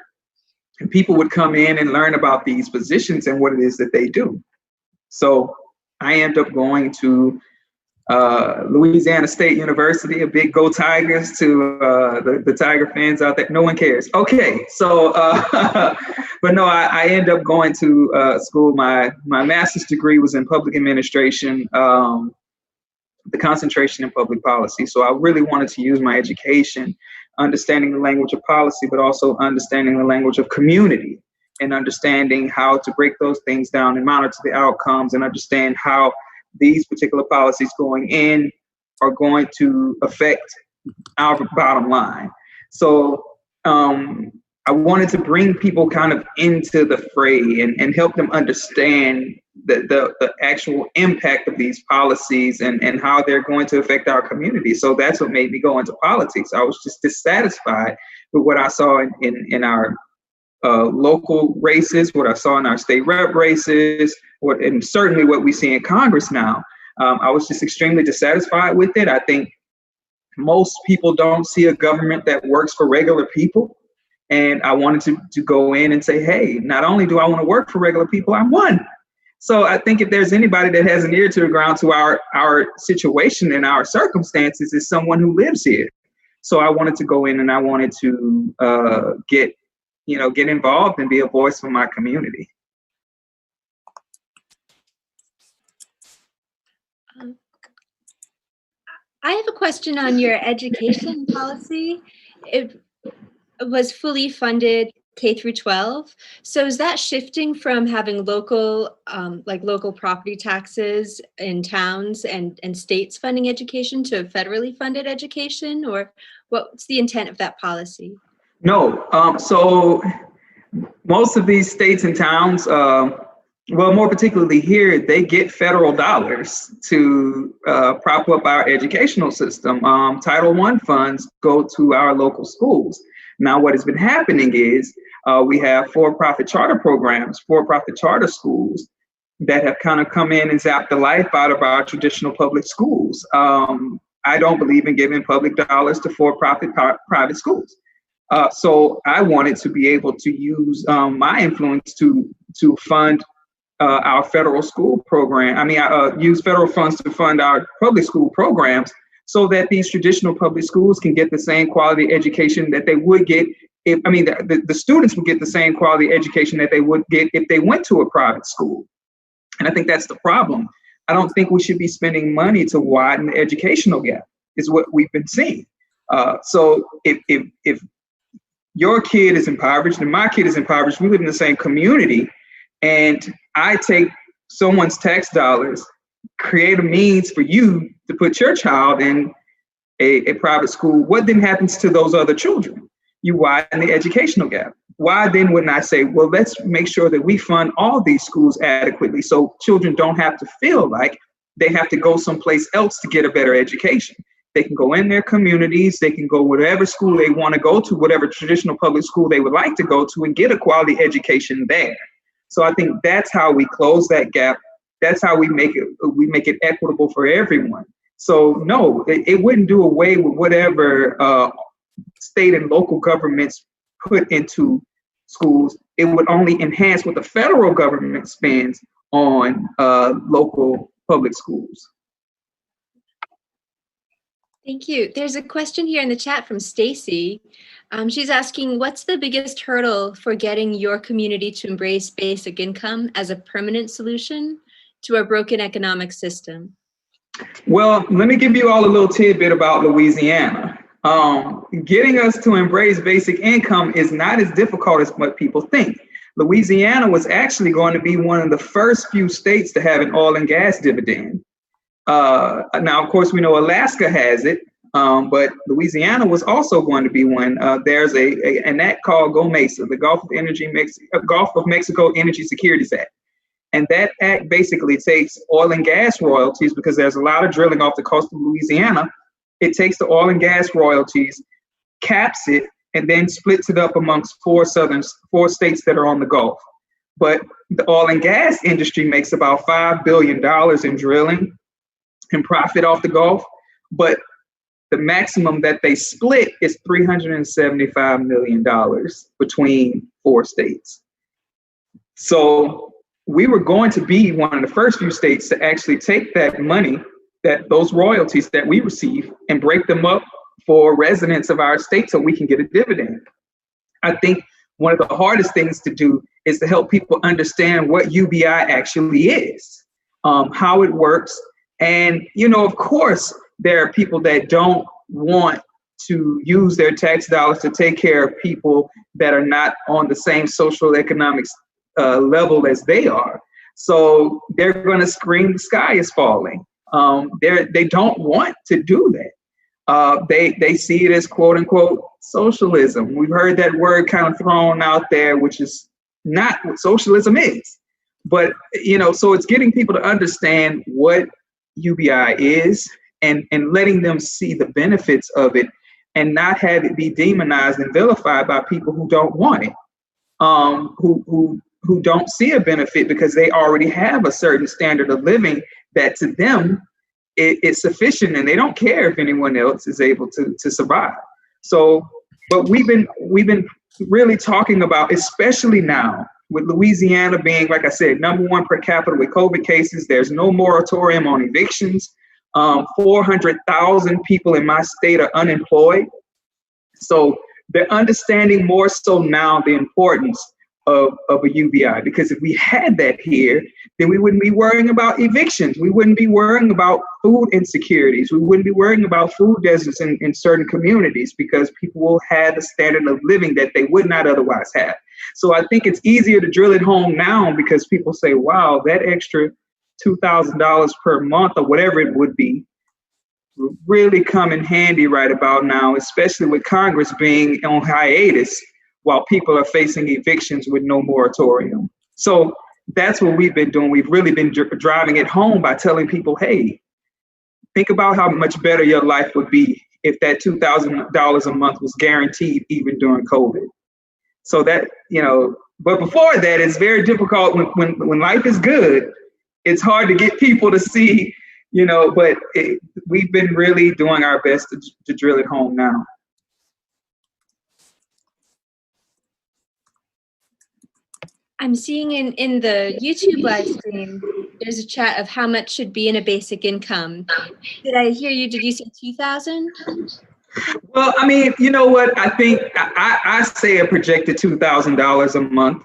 and people would come in and learn about these positions and what it is that they do. So I ended up going to Louisiana State University, a big Go Tigers to the Tiger fans out there. No one cares. Okay, so, but no, I ended up going to school. My master's degree was in public administration, the concentration in public policy. So I really wanted to use my education, understanding the language of policy, but also understanding the language of community and understanding how to break those things down and monitor the outcomes and understand how these particular policies going in are going to affect our bottom line. So I wanted to bring people kind of into the fray and help them understand the actual impact of these policies and how they're going to affect our community. So that's what made me go into politics. I was just dissatisfied with what I saw in our local races, what I saw in our state rep races, and certainly what we see in Congress now. I was just extremely dissatisfied with it. I think most people don't see a government that works for regular people. And I wanted to go in and say, hey, not only do I want to work for regular people, I'm one. So I think if there's anybody that has an ear to the ground to our situation and our circumstances, is someone who lives here. So I wanted to go in and I wanted to get involved and be a voice for my community. I have a question on your education policy. It was fully funded K through 12. So is that shifting from having local property taxes in towns and states funding education to federally funded education, or what's the intent of that policy? No. So most of these states and towns, well, more particularly here, they get federal dollars to prop up our educational system. Title I funds go to our local schools. Now, what has been happening is we have for-profit charter programs, for-profit charter schools that have kind of come in and zapped the life out of our traditional public schools. I don't believe in giving public dollars to for-profit private schools. So I wanted to be able to use my influence to fund our federal school program. Use federal funds to fund our public school programs so that these traditional public schools can get the same quality education that they would get the students would get the same quality education that they would get if they went to a private school. And I think that's the problem. I don't think we should be spending money to widen the educational gap, is what we've been seeing. So if your kid is impoverished and my kid is impoverished, we live in the same community, and I take someone's tax dollars, create a means for you to put your child in a private school, what then happens to those other children? You widen the educational gap. Why then wouldn't I say, well, let's make sure that we fund all these schools adequately so children don't have to feel like they have to go someplace else to get a better education. They can go in their communities, they can go whatever school they want to go to, whatever traditional public school they would like to go to, and get a quality education there. So I think that's how we close that gap. That's how we make it equitable for everyone. So no, it wouldn't do away with whatever state and local governments put into schools. It would only enhance what the federal government spends on local public schools. Thank you. There's a question here in the chat from Stacey. She's asking, what's the biggest hurdle for getting your community to embrace basic income as a permanent solution to our broken economic system? Well, let me give you all a little tidbit about Louisiana. Getting us to embrace basic income is not as difficult as what people think. Louisiana was actually going to be one of the first few states to have an oil and gas dividend. Now, of course, we know Alaska has it, but Louisiana was also going to be one. There's an act called GOMESA, the Gulf of Mexico Energy Securities Act. And that act basically takes oil and gas royalties, because there's a lot of drilling off the coast of Louisiana. It takes the oil and gas royalties, caps it, and then splits it up amongst four states that are on the Gulf. But the oil and gas industry makes about $5 billion in drilling and profit off the Gulf. But the maximum that they split is $375 million between four states. So we were going to be one of the first few states to actually take that money those royalties that we receive and break them up for residents of our state so we can get a dividend. I think one of the hardest things to do is to help people understand what UBI actually is, how it works. And, of course, there are people that don't want to use their tax dollars to take care of people that are not on the same social economic level as they are. So they're going to scream the sky is falling. They don't want to do that. They see it as quote unquote socialism. We've heard that word kind of thrown out there, which is not what socialism is. But, so it's getting people to understand what UBI is and letting them see the benefits of it and not have it be demonized and vilified by people who don't want it, who don't see a benefit because they already have a certain standard of living that to them it's sufficient and they don't care if anyone else is able to survive. So, but we've been really talking about, especially now with Louisiana being, like I said, #1 per capita with COVID cases, there's no moratorium on evictions. 400,000 people in my state are unemployed. So they're understanding more so now the importance of a UBI, because if we had that here, then we wouldn't be worrying about evictions. We wouldn't be worrying about food insecurities. We wouldn't be worrying about food deserts in certain communities because people will have a standard of living that they would not otherwise have. So I think it's easier to drill it home now because people say, wow, that extra $2,000 per month or whatever it would be really come in handy right about now, especially with Congress being on hiatus while people are facing evictions with no moratorium. So that's what we've been doing. We've really been driving it home by telling people, hey, think about how much better your life would be if that $2,000 a month was guaranteed even during COVID. So that, but before that, it's very difficult when life is good. It's hard to get people to see, but we've been really doing our best to drill it home now. I'm seeing in the YouTube live stream, there's a chat of how much should be in a basic income. Did I hear you? Did you say 2,000? Well, I mean, you know what? I think I say a projected $2,000 a month,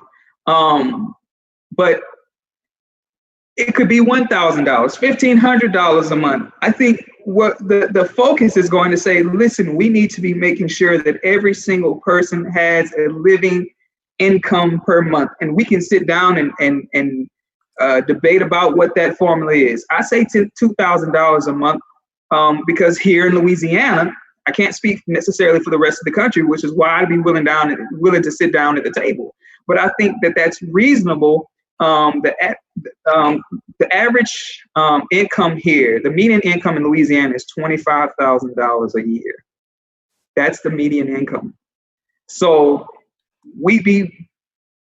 but it could be $1,000, $1,500 a month. I think what the focus is going to say, listen, we need to be making sure that every single person has a living income per month, and we can sit down and debate about what that formula is. I say $2,000 a month because here in Louisiana, I can't speak necessarily for the rest of the country, which is why I'd be willing to sit down at the table. But I think that that's reasonable. The average income here, the median income in Louisiana is $25,000 a year. That's the median income. So we'd be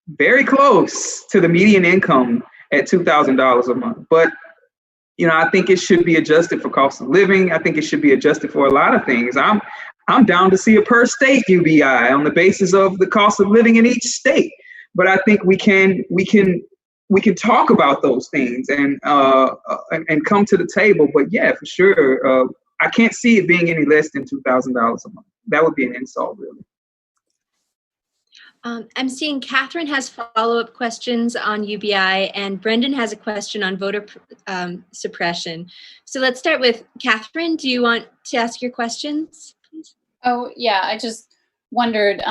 very close to the median income at $2,000 a month. But, I think it should be adjusted for cost of living. I think it should be adjusted for a lot of things. I'm down to see a per state UBI on the basis of the cost of living in each state. But I think we can talk about those things and come to the table. But yeah, for sure, I can't see it being any less than $2,000 a month. That would be an insult, really. I'm seeing Catherine has follow-up questions on UBI, and Brendon has a question on voter suppression. So let's start with Catherine. Do you want to ask your questions, please? Oh, yeah. I just wondered,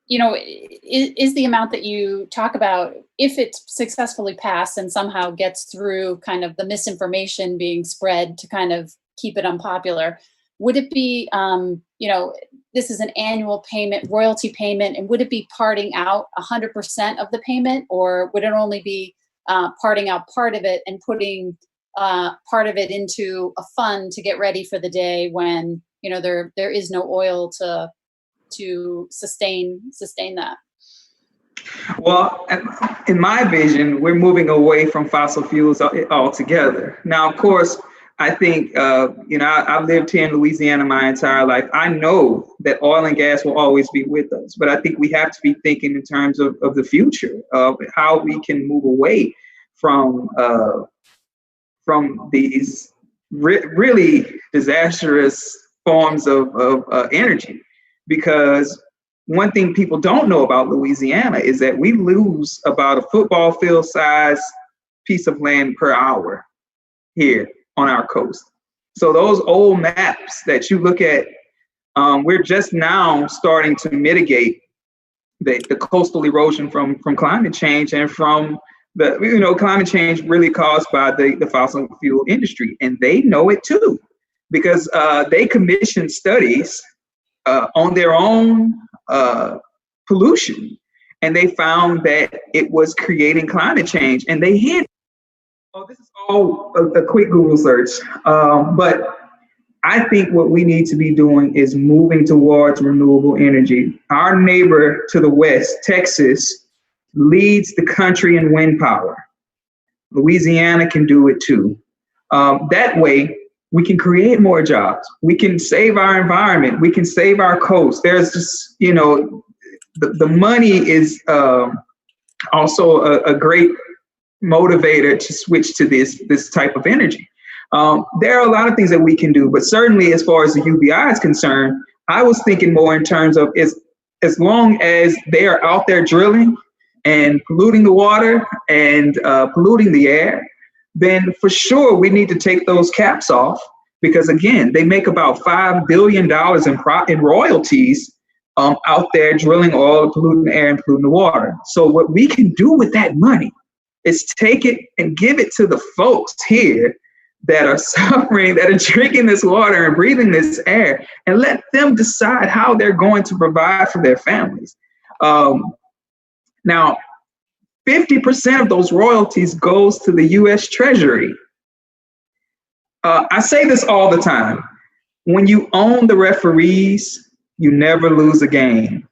is the amount that you talk about, if it's successfully passed and somehow gets through kind of the misinformation being spread to kind of keep it unpopular, would it be, this is an annual payment, royalty payment, and would it be parting out 100% of the payment, or would it only be parting out part of it and putting part of it into a fund to get ready for the day when, there is no oil to sustain that? Well, in my vision, we're moving away from fossil fuels altogether. Now, of course, I think, I've lived here in Louisiana my entire life. I know that oil and gas will always be with us, but I think we have to be thinking in terms of the future, of how we can move away from from these really disastrous forms of energy. Because one thing people don't know about Louisiana is that we lose about a football field size piece of land per hour here on our coast. So those old maps that you look at, we're just now starting to mitigate the coastal erosion from climate change and from climate change really caused by the fossil fuel industry. And they know it too, because they commissioned studies on their own pollution, and they found that it was creating climate change, and they hid. Oh, this is all a quick Google search. But I think what we need to be doing is moving towards renewable energy. Our neighbor to the west, Texas, leads the country in wind power. Louisiana can do it too. That way, we can create more jobs. We can save our environment. We can save our coast. There's just, the money is also a great motivator to switch to this type of energy. There are a lot of things that we can do, but certainly as far as the UBI is concerned, I was thinking more in terms of as long as they are out there drilling and polluting the water and polluting the air, then for sure we need to take those caps off, because again, they make about $5 billion in royalties out there drilling oil, polluting the air and polluting the water. So what we can do with that money is take it and give it to the folks here that are suffering, that are drinking this water and breathing this air, and let them decide how they're going to provide for their families. Now, 50% of those royalties goes to the US Treasury. I say this all the time. When you own the referees, you never lose a game.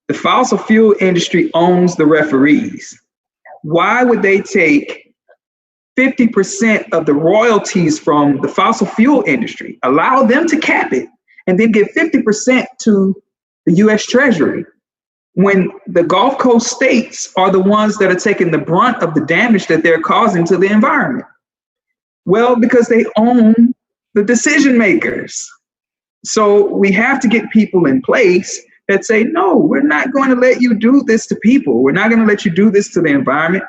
The fossil fuel industry owns the referees. Why would they take 50% of the royalties from the fossil fuel industry, allow them to cap it, and then give 50% to the US Treasury, when the Gulf Coast states are the ones that are taking the brunt of the damage that they're causing to the environment? Well, because they own the decision makers. So we have to get people in place that say, no, we're not going to let you do this to people. We're not going to let you do this to the environment.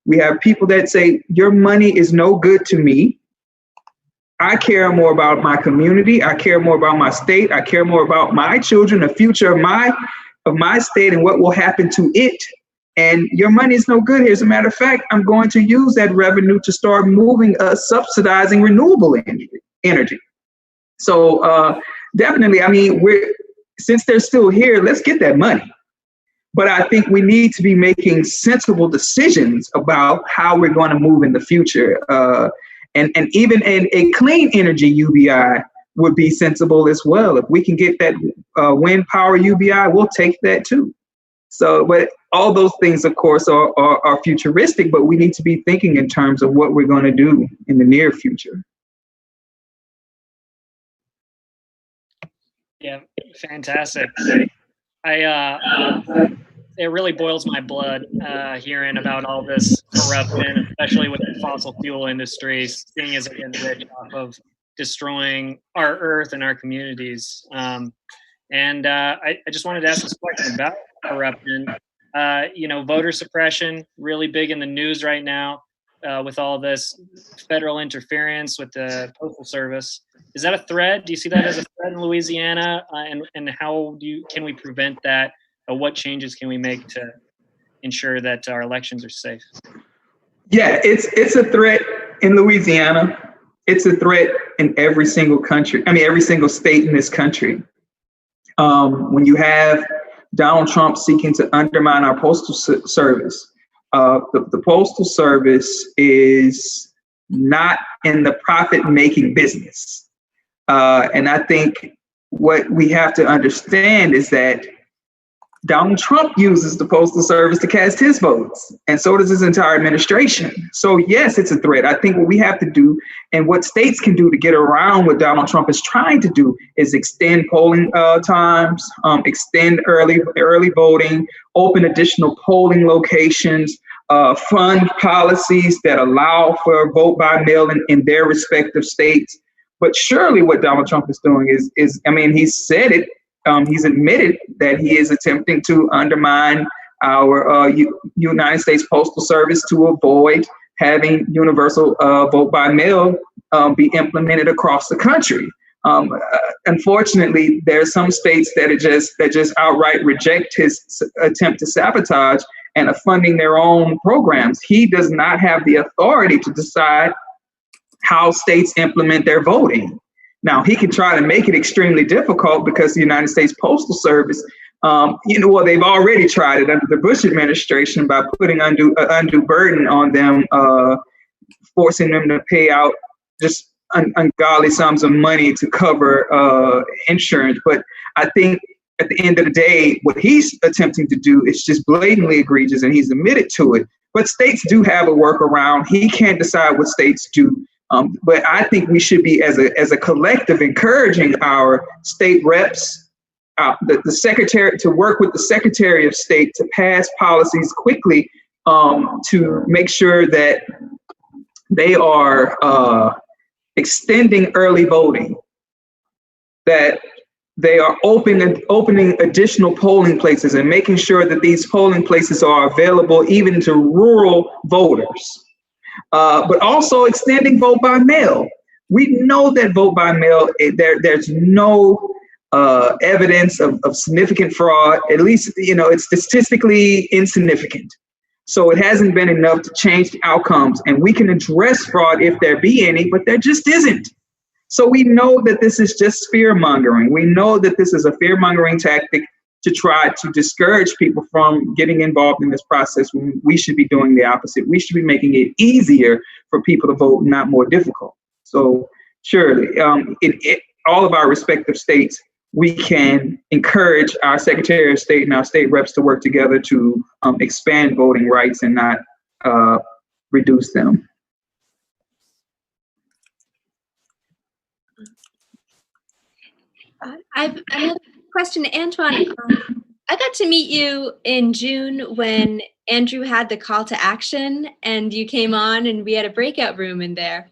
We have people that say, your money is no good to me. I care more about my community. I care more about my state. I care more about my children, the future of my state and what will happen to it. And your money is no good here. As a matter of fact, I'm going to use that revenue to start moving, subsidizing renewable energy. So definitely, I mean, since they're still here, let's get that money. But I think we need to be making sensible decisions about how we're going to move in the future. And even a clean energy UBI would be sensible as well. If we can get that wind power UBI, we'll take that too. So, but all those things, of course, are futuristic, but we need to be thinking in terms of what we're going to do in the near future. Yeah, fantastic. It really boils my blood hearing about all this corruption, especially with the fossil fuel industry, seeing as it gets rich off of destroying our earth and our communities. I just wanted to ask this question about corruption. Voter suppression, really big in the news right now with all this federal interference with the Postal Service. Is that a threat? Do you see that as a threat in Louisiana? And how can we prevent that? What changes can we make to ensure that our elections are safe? Yeah, it's a threat in Louisiana. It's a threat in every single state in this country. When you have Donald Trump seeking to undermine our Postal Service, the Postal Service is not in the profit-making business. And I think what we have to understand is that Donald Trump uses the Postal Service to cast his votes, and so does his entire administration. So yes, it's a threat. I think what we have to do, and what states can do to get around what Donald Trump is trying to do, is extend polling times, extend early voting, open additional polling locations, fund policies that allow for vote by mail in their respective states. But surely what Donald Trump is doing is I mean, he said it, he's admitted that he is attempting to undermine our United States Postal Service to avoid having universal vote by mail be implemented across the country. Unfortunately, there are some states that just outright reject his attempt to sabotage and are funding their own programs. He does not have the authority to decide how states implement their voting. Now, he can try to make it extremely difficult because the United States Postal Service, well, they've already tried it under the Bush administration by putting undue burden on them, forcing them to pay out just ungodly sums of money to cover insurance. But I think at the end of the day, what he's attempting to do is just blatantly egregious, and he's admitted to it. But states do have a workaround. He can't decide what states do. But I think we should be, as a collective, encouraging our state reps, the secretary, to work with the Secretary of State to pass policies quickly to make sure that they are extending early voting, that they are opening additional polling places and making sure that these polling places are available even to rural voters. But also extending vote by mail. We know that vote by mail, there's no evidence of significant fraud. At least, it's statistically insignificant. So it hasn't been enough to change the outcomes. And we can address fraud if there be any, but there just isn't. So we know that this is just fear mongering. We know that this is a fear mongering tactic to try to discourage people from getting involved in this process when we should be doing the opposite. We should be making it easier for people to vote, not more difficult. So surely, all of our respective states, we can encourage our Secretary of State and our state reps to work together to expand voting rights and not reduce them. I've another question, Antoine. I got to meet you in June when Andrew had the call to action, and you came on, and we had a breakout room in there.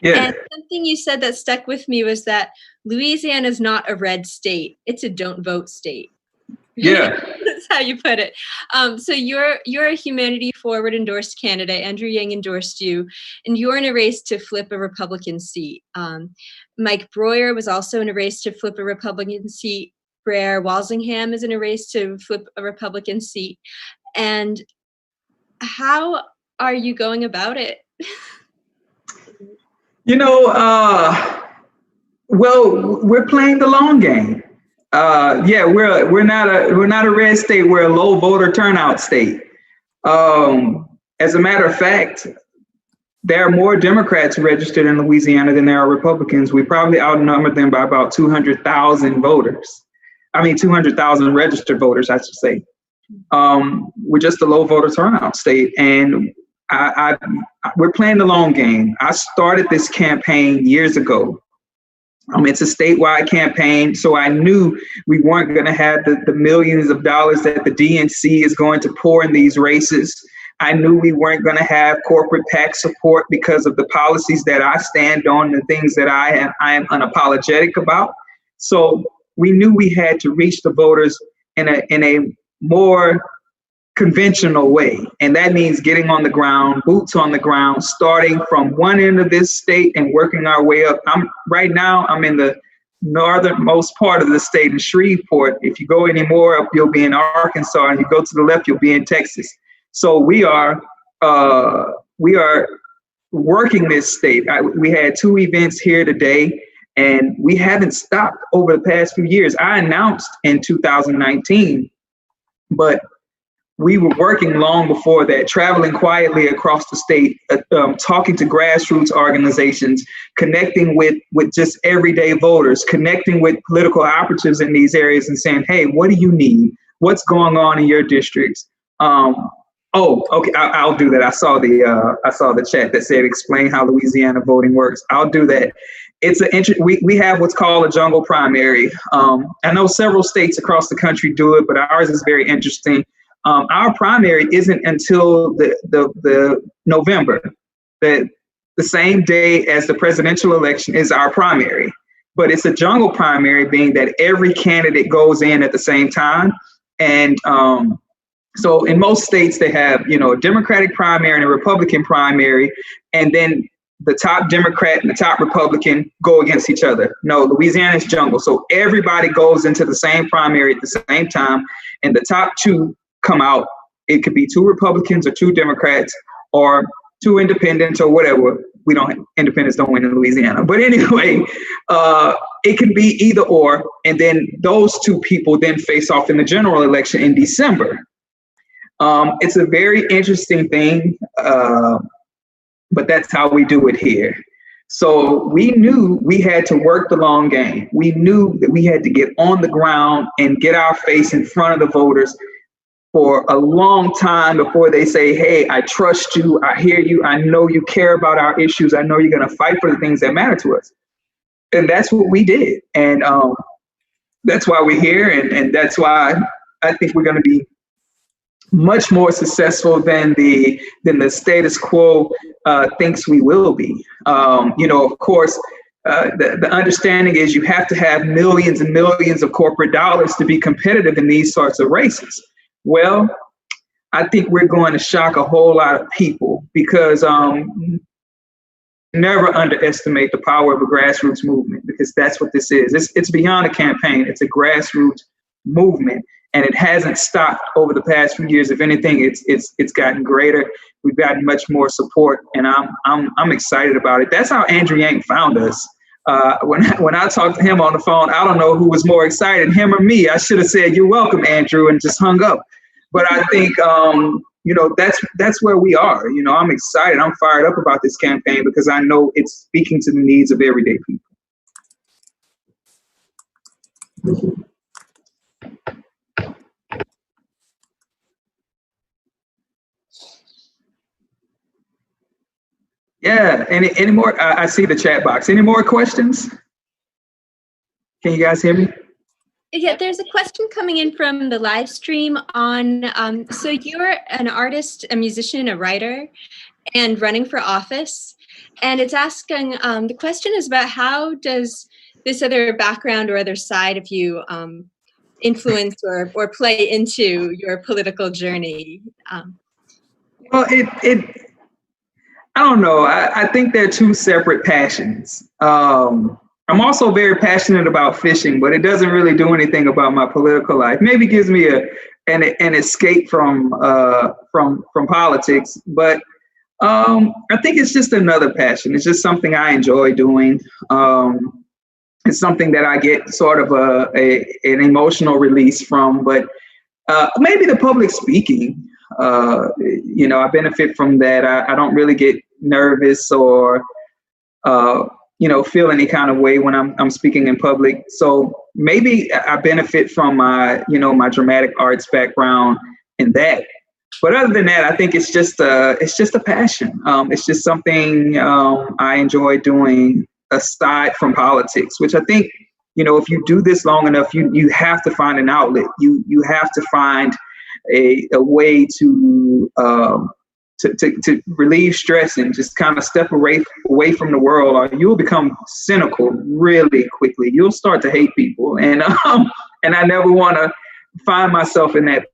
Yeah. And something you said that stuck with me was that Louisiana is not a red state; it's a don't vote state. Yeah, that's how you put it. So you're a Humanity Forward-endorsed candidate. Andrew Yang endorsed you, and you're in a race to flip a Republican seat. Mike Breuer was also in a race to flip a Republican seat. Brer Walsingham is in a race to flip a Republican seat. And how are you going about it? Well, we're playing the long game. We're not a red state. We're a low voter turnout state. As a matter of fact, there are more Democrats registered in Louisiana than there are Republicans. We probably outnumber them by about 200,000 voters. 200,000 registered voters, I should say. We're just a low voter turnout state, and we're playing the long game. I started this campaign years ago. It's a statewide campaign, so I knew we weren't going to have the millions of dollars that the DNC is going to pour in these races. I knew we weren't going to have corporate PAC support because of the policies that I stand on, the things that I am unapologetic about. So we knew we had to reach the voters in a more conventional way. And that means getting on the ground, boots on the ground, starting from one end of this state and working our way up. Right now, I'm in the northernmost part of the state in Shreveport. If you go any more up, you'll be in Arkansas, and you go to the left, you'll be in Texas. So we are working this state. We had 2 events here today, and we haven't stopped over the past few years. I announced in 2019, but we were working long before that, traveling quietly across the state, talking to grassroots organizations, connecting with just everyday voters, connecting with political operatives in these areas and saying, hey, what do you need? What's going on in your districts? Okay, I'll do that. I saw the chat that said, explain how Louisiana voting works. I'll do that. We have what's called a jungle primary. I know several states across the country do it, but ours is very interesting. our primary isn't until the November. The same day as the presidential election is our primary. But it's a jungle primary, being that every candidate goes in at the same time. And so in most states, they have, a Democratic primary and a Republican primary, and then the top Democrat and the top Republican go against each other. No, Louisiana is jungle. So everybody goes into the same primary at the same time, and the top two come out. It could be two Republicans or two Democrats or two independents or whatever. Independents don't win in Louisiana. But anyway, it can be either or. And then those two people then face off in the general election in December. It's a very interesting thing, but that's how we do it here. So we knew we had to work the long game. We knew that we had to get on the ground and get our face in front of the voters for a long time before they say, hey, I trust you, I hear you, I know you care about our issues, I know you're gonna fight for the things that matter to us. And that's what we did. And that's why we're here, and that's why I think we're gonna be much more successful than the status quo thinks we will be. Of course, the understanding is you have to have millions and millions of corporate dollars to be competitive in these sorts of races. Well, I think we're going to shock a whole lot of people, because never underestimate the power of a grassroots movement, because that's what this is. It's beyond a campaign. It's a grassroots movement, and it hasn't stopped over the past few years. If anything, it's gotten greater. We've gotten much more support, and I'm excited about it. That's how Andrew Yang found us. When I talked to him on the phone, I don't know who was more excited, him or me. I should have said, "You're welcome, Andrew," and just hung up. But I think, that's where we are. I'm excited. I'm fired up about this campaign because I know it's speaking to the needs of everyday people. Yeah. Any more? I see the chat box. Any more questions? Can you guys hear me? Yeah, there's a question coming in from the live stream on, so you're an artist, a musician, a writer, and running for office. And it's asking, the question is about how does this other background or other side of you influence or play into your political journey? Well, I don't know. I think they're two separate passions. I'm also very passionate about fishing, but it doesn't really do anything about my political life. Maybe gives me an escape from politics, but I think it's just another passion. It's just something I enjoy doing. It's something that I get sort of an emotional release from, but maybe the public speaking. I benefit from that. I don't really get nervous or feel any kind of way when I'm speaking in public. So maybe I benefit from my dramatic arts background in that. But other than that, I think it's just a passion. It's just something I enjoy doing aside from politics, which I think, if you do this long enough, you have to find an outlet. You have to find a way to relieve stress and just kind of step away from the world, or you'll become cynical really quickly. You'll start to hate people, and I never want to find myself in that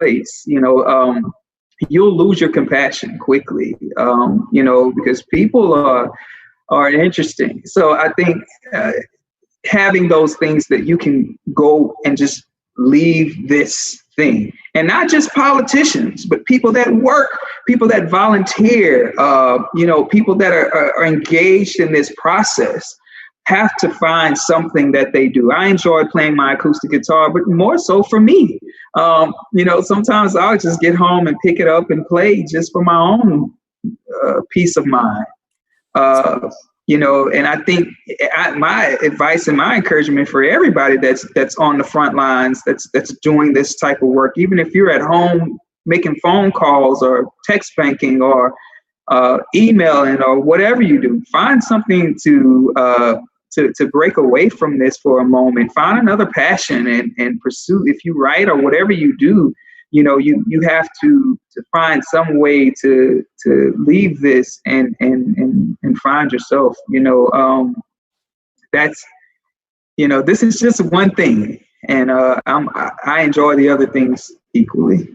place. You'll lose your compassion quickly, because people are interesting. So I think having those things that you can go and just leave this thing, and not just politicians, but people that work, people that volunteer, people that are engaged in this process have to find something that they do. I enjoy playing my acoustic guitar, but more so for me. Sometimes I'll just get home and pick it up and play just for my own peace of mind. And I think my advice and my encouragement for everybody that's on the front lines, that's doing this type of work, even if you're at home making phone calls or text banking or emailing or whatever you do, find something to break away from this for a moment. Find another passion and pursue. If you write or whatever you do, you have to find some way to leave this and find yourself. That's this is just one thing, and I enjoy the other things equally.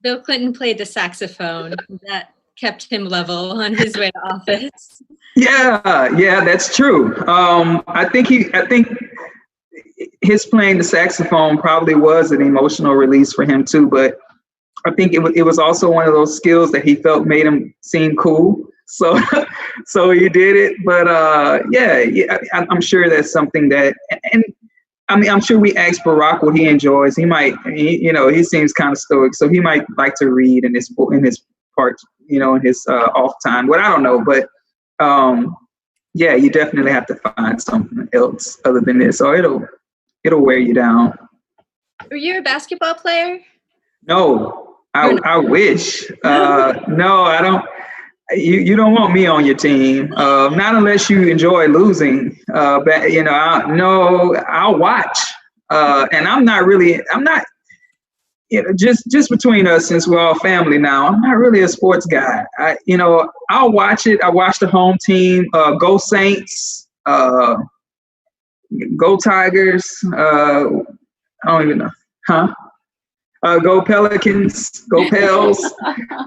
Bill Clinton played the saxophone. That kept him level on his way to office. Yeah, that's true. I think his playing the saxophone probably was an emotional release for him too. But I think it was also one of those skills that he felt made him seem cool. So he did it. But I'm sure that's something that, and I mean, I'm sure we asked Barack what he enjoys. He might, he seems kind of stoic, so he might like to read in his parts, in his off time. But I don't know. But you definitely have to find something else other than this, or it'll wear you down. Were you a basketball player? No, I wish. No, I don't. You don't want me on your team, not unless you enjoy losing. I'll watch. And I'm not, just between us, since we're all family now, I'm not really a sports guy. I'll watch it. I watch the home team, go Saints, go Tigers. I don't even know. Go Pelicans, go Pels.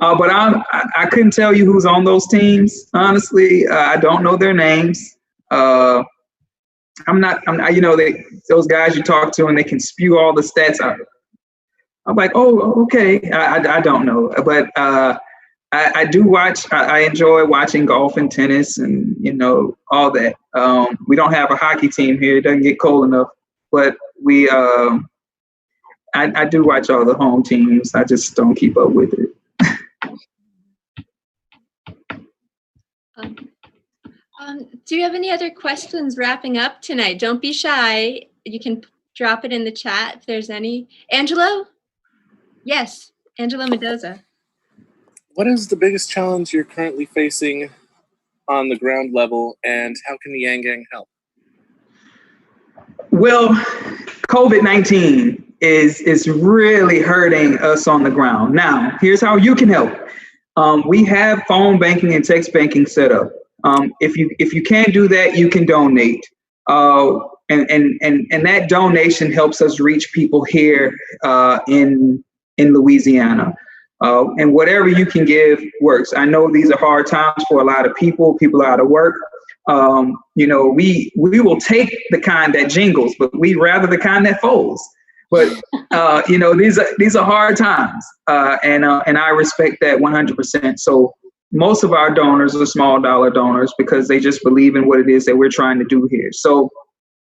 But I couldn't tell you who's on those teams. Honestly, I don't know their names. Those guys you talk to and they can spew all the stats out. I'm like, oh, okay. I don't know, but I do watch. I enjoy watching golf and tennis and all that. We don't have a hockey team here. It doesn't get cold enough, but we. I do watch all the home teams. I just don't keep up with it. Do you have any other questions wrapping up tonight? Don't be shy. You can drop it in the chat if there's any. Angelo? Yes, Angelo Mendoza. What is the biggest challenge you're currently facing on the ground level, and how can the Yang Gang help? Well, COVID-19 is really hurting us on the ground. Now, here's how you can help. We have phone banking and text banking set up. If you can't do that, you can donate. And that donation helps us reach people here in Louisiana. And whatever you can give works. I know these are hard times for a lot of people. People are out of work. We will take the kind that jingles, but we rather the kind that folds. But these are hard times, and I respect that 100%. So most of our donors are small dollar donors because they just believe in what it is that we're trying to do here. So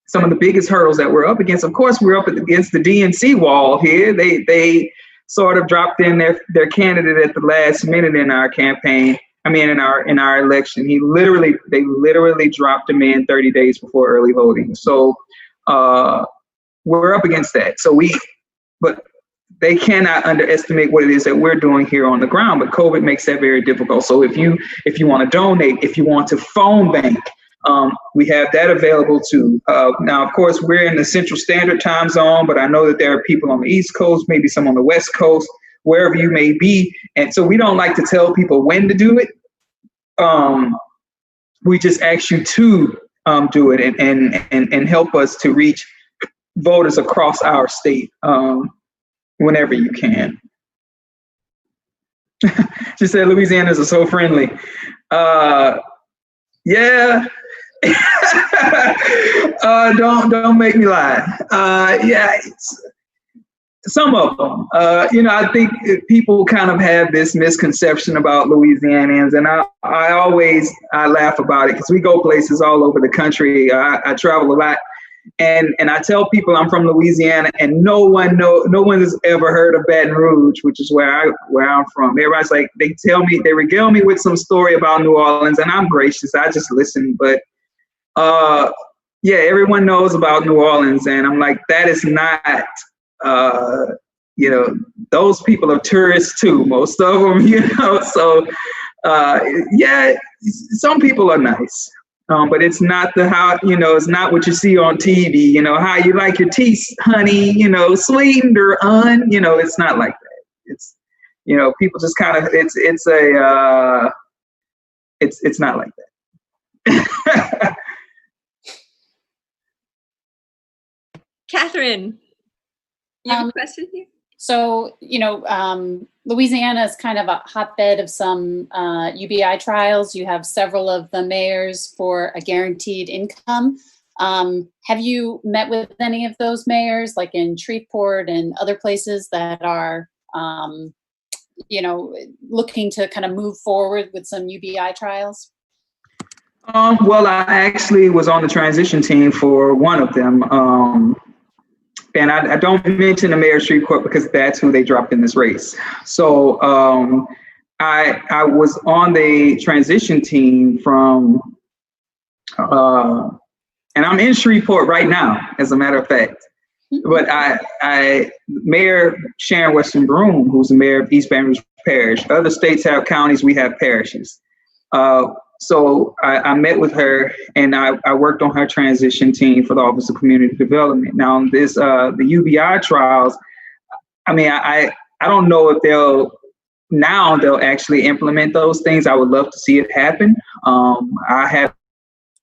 some of the biggest hurdles that we're up against, of course, we're up against the DNC wall here. They sort of dropped in their candidate at the last minute in our campaign. I mean, in our election, they literally dropped him in 30 days before early voting. So we're up against that. But they cannot underestimate what it is that we're doing here on the ground. But COVID makes that very difficult. So if you want to donate, if you want to phone bank, we have that available too. Now, of course, we're in the Central Standard Time Zone, but I know that there are people on the East Coast, maybe some on the West Coast, wherever you may be. And so we don't like to tell people when to do it. We just ask you to do it and help us to reach voters across our state whenever you can. She said Louisianans are so friendly. Yeah. Don't make me lie. Some of them. I think people kind of have this misconception about Louisianians, and I laugh about it because we go places all over the country. I travel a lot. And I tell people I'm from Louisiana, and no one has ever heard of Baton Rouge, which is where I'm from. Everybody's like, they regale me with some story about New Orleans, and I'm gracious. I just listen. But everyone knows about New Orleans, and I'm like, that is not. Those people are tourists too, most of them. So some people are nice. But it's not it's not what you see on TV, how you like your tea, honey, sweetened or it's not like that. It's, people just kind of, it's not like that. Catherine, you have a question here? So, Louisiana is kind of a hotbed of some UBI trials. You have several of the mayors for a guaranteed income. Have you met with any of those mayors, like in Shreveport and other places that are, looking to kind of move forward with some UBI trials? Well, I actually was on the transition team for one of them. And I don't mention the mayor of Shreveport because that's who they dropped in this race. So I was on the transition team from, and I'm in Shreveport right now, as a matter of fact. But Mayor Sharon Weston Broom, who's the mayor of East Baton Rouge Parish. Other states have counties, we have parishes. So I met with her, and I worked on her transition team for the Office of Community Development. Now, the UBI trials, I don't know if they'll actually implement those things. I would love to see it happen. I have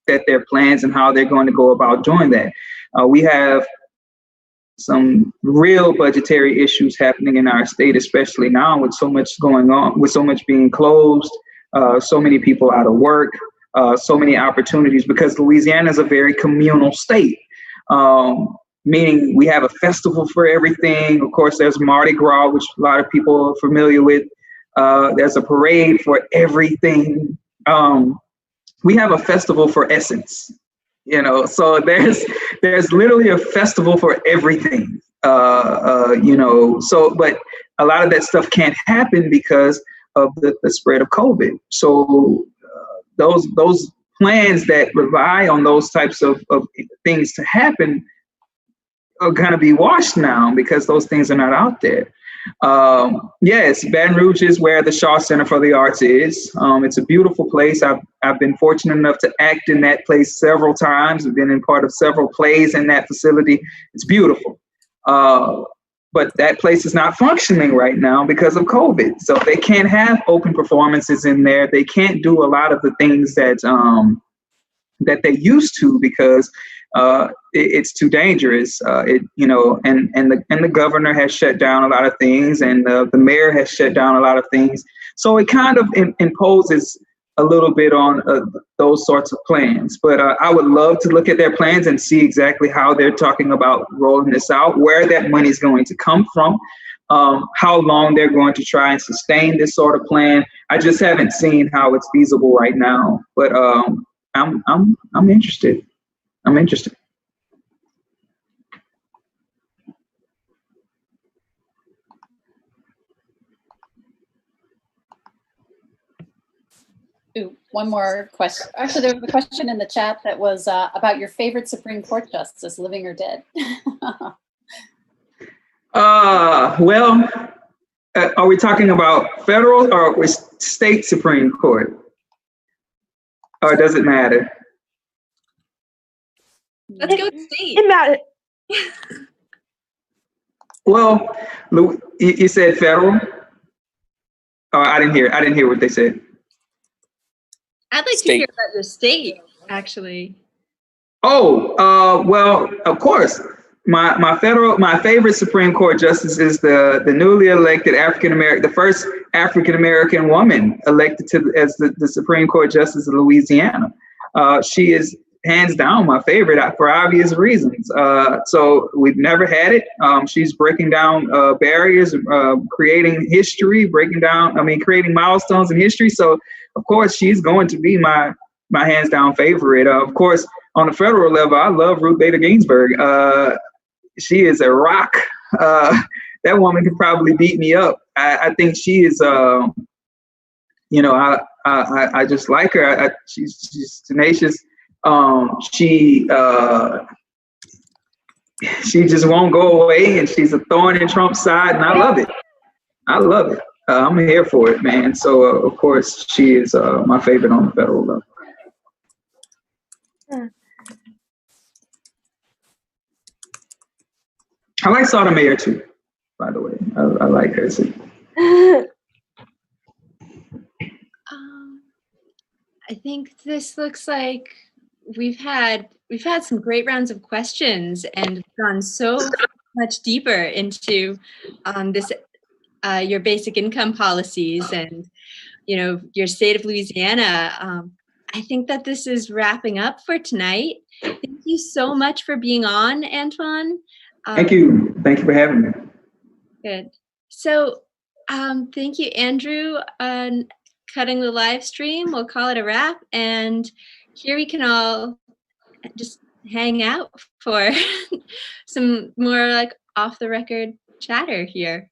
set their plans and how they're going to go about doing that. We have some real budgetary issues happening in our state, especially now with so much going on, with so much being closed. So many people out of work, so many opportunities, because Louisiana is a very communal state, meaning we have a festival for everything. Of course, there's Mardi Gras, which a lot of people are familiar with. There's a parade for everything. We have a festival for essence, so there's literally a festival for everything, but a lot of that stuff can't happen because of the spread of COVID. So those plans that rely on those types of things to happen are going to be washed now because those things are not out there. Yes, Baton Rouge is where the Shaw Center for the Arts is. It's a beautiful place. I've been fortunate enough to act in that place several times. I've been in part of several plays in that facility. It's beautiful. But that place is not functioning right now because of COVID. So they can't have open performances in there. They can't do a lot of the things that they used to because it's too dangerous. And the governor has shut down a lot of things, and the mayor has shut down a lot of things. So it kind of imposes a little bit on those sorts of plans. But I would love to look at their plans and see exactly how they're talking about rolling this out, where that money is going to come from, how long they're going to try and sustain this sort of plan. I just haven't seen how it's feasible right now, but I'm interested. I'm interested. Ooh, one more question. Actually, there was a question in the chat that was about your favorite Supreme Court justice, living or dead. Well, are we talking about federal or state Supreme Court? Or does it matter? Let's go to state. It matters. Well, you said federal? Oh, I didn't hear what they said. I'd like to hear about your state, actually. Oh, well, of course. My favorite Supreme Court justice is the newly elected the first African American woman elected as the Supreme Court Justice of Louisiana. She is hands down my favorite for obvious reasons. So we've never had it. She's breaking down barriers, creating history, creating milestones in history. So of course she's going to be my hands down favorite. Of course, on the federal level, I love Ruth Bader Ginsburg. She is a rock. That woman could probably beat me up. I think she is, I just like her. She's tenacious. She just won't go away, and she's a thorn in Trump's side, and I love it. I'm here for it, man. So of course she is my favorite on the federal level. I like Sotomayor too, by the way. I like her too. I think this looks like we've had some great rounds of questions and gone so much deeper into this your basic income policies and your state of Louisiana. I think that this is wrapping up for tonight. Thank you so much for being on, Antoine. Thank you for having me. Good. So thank you, Andrew, on cutting the live stream. We'll call it a wrap, and here we can all just hang out for some more like off the record chatter here.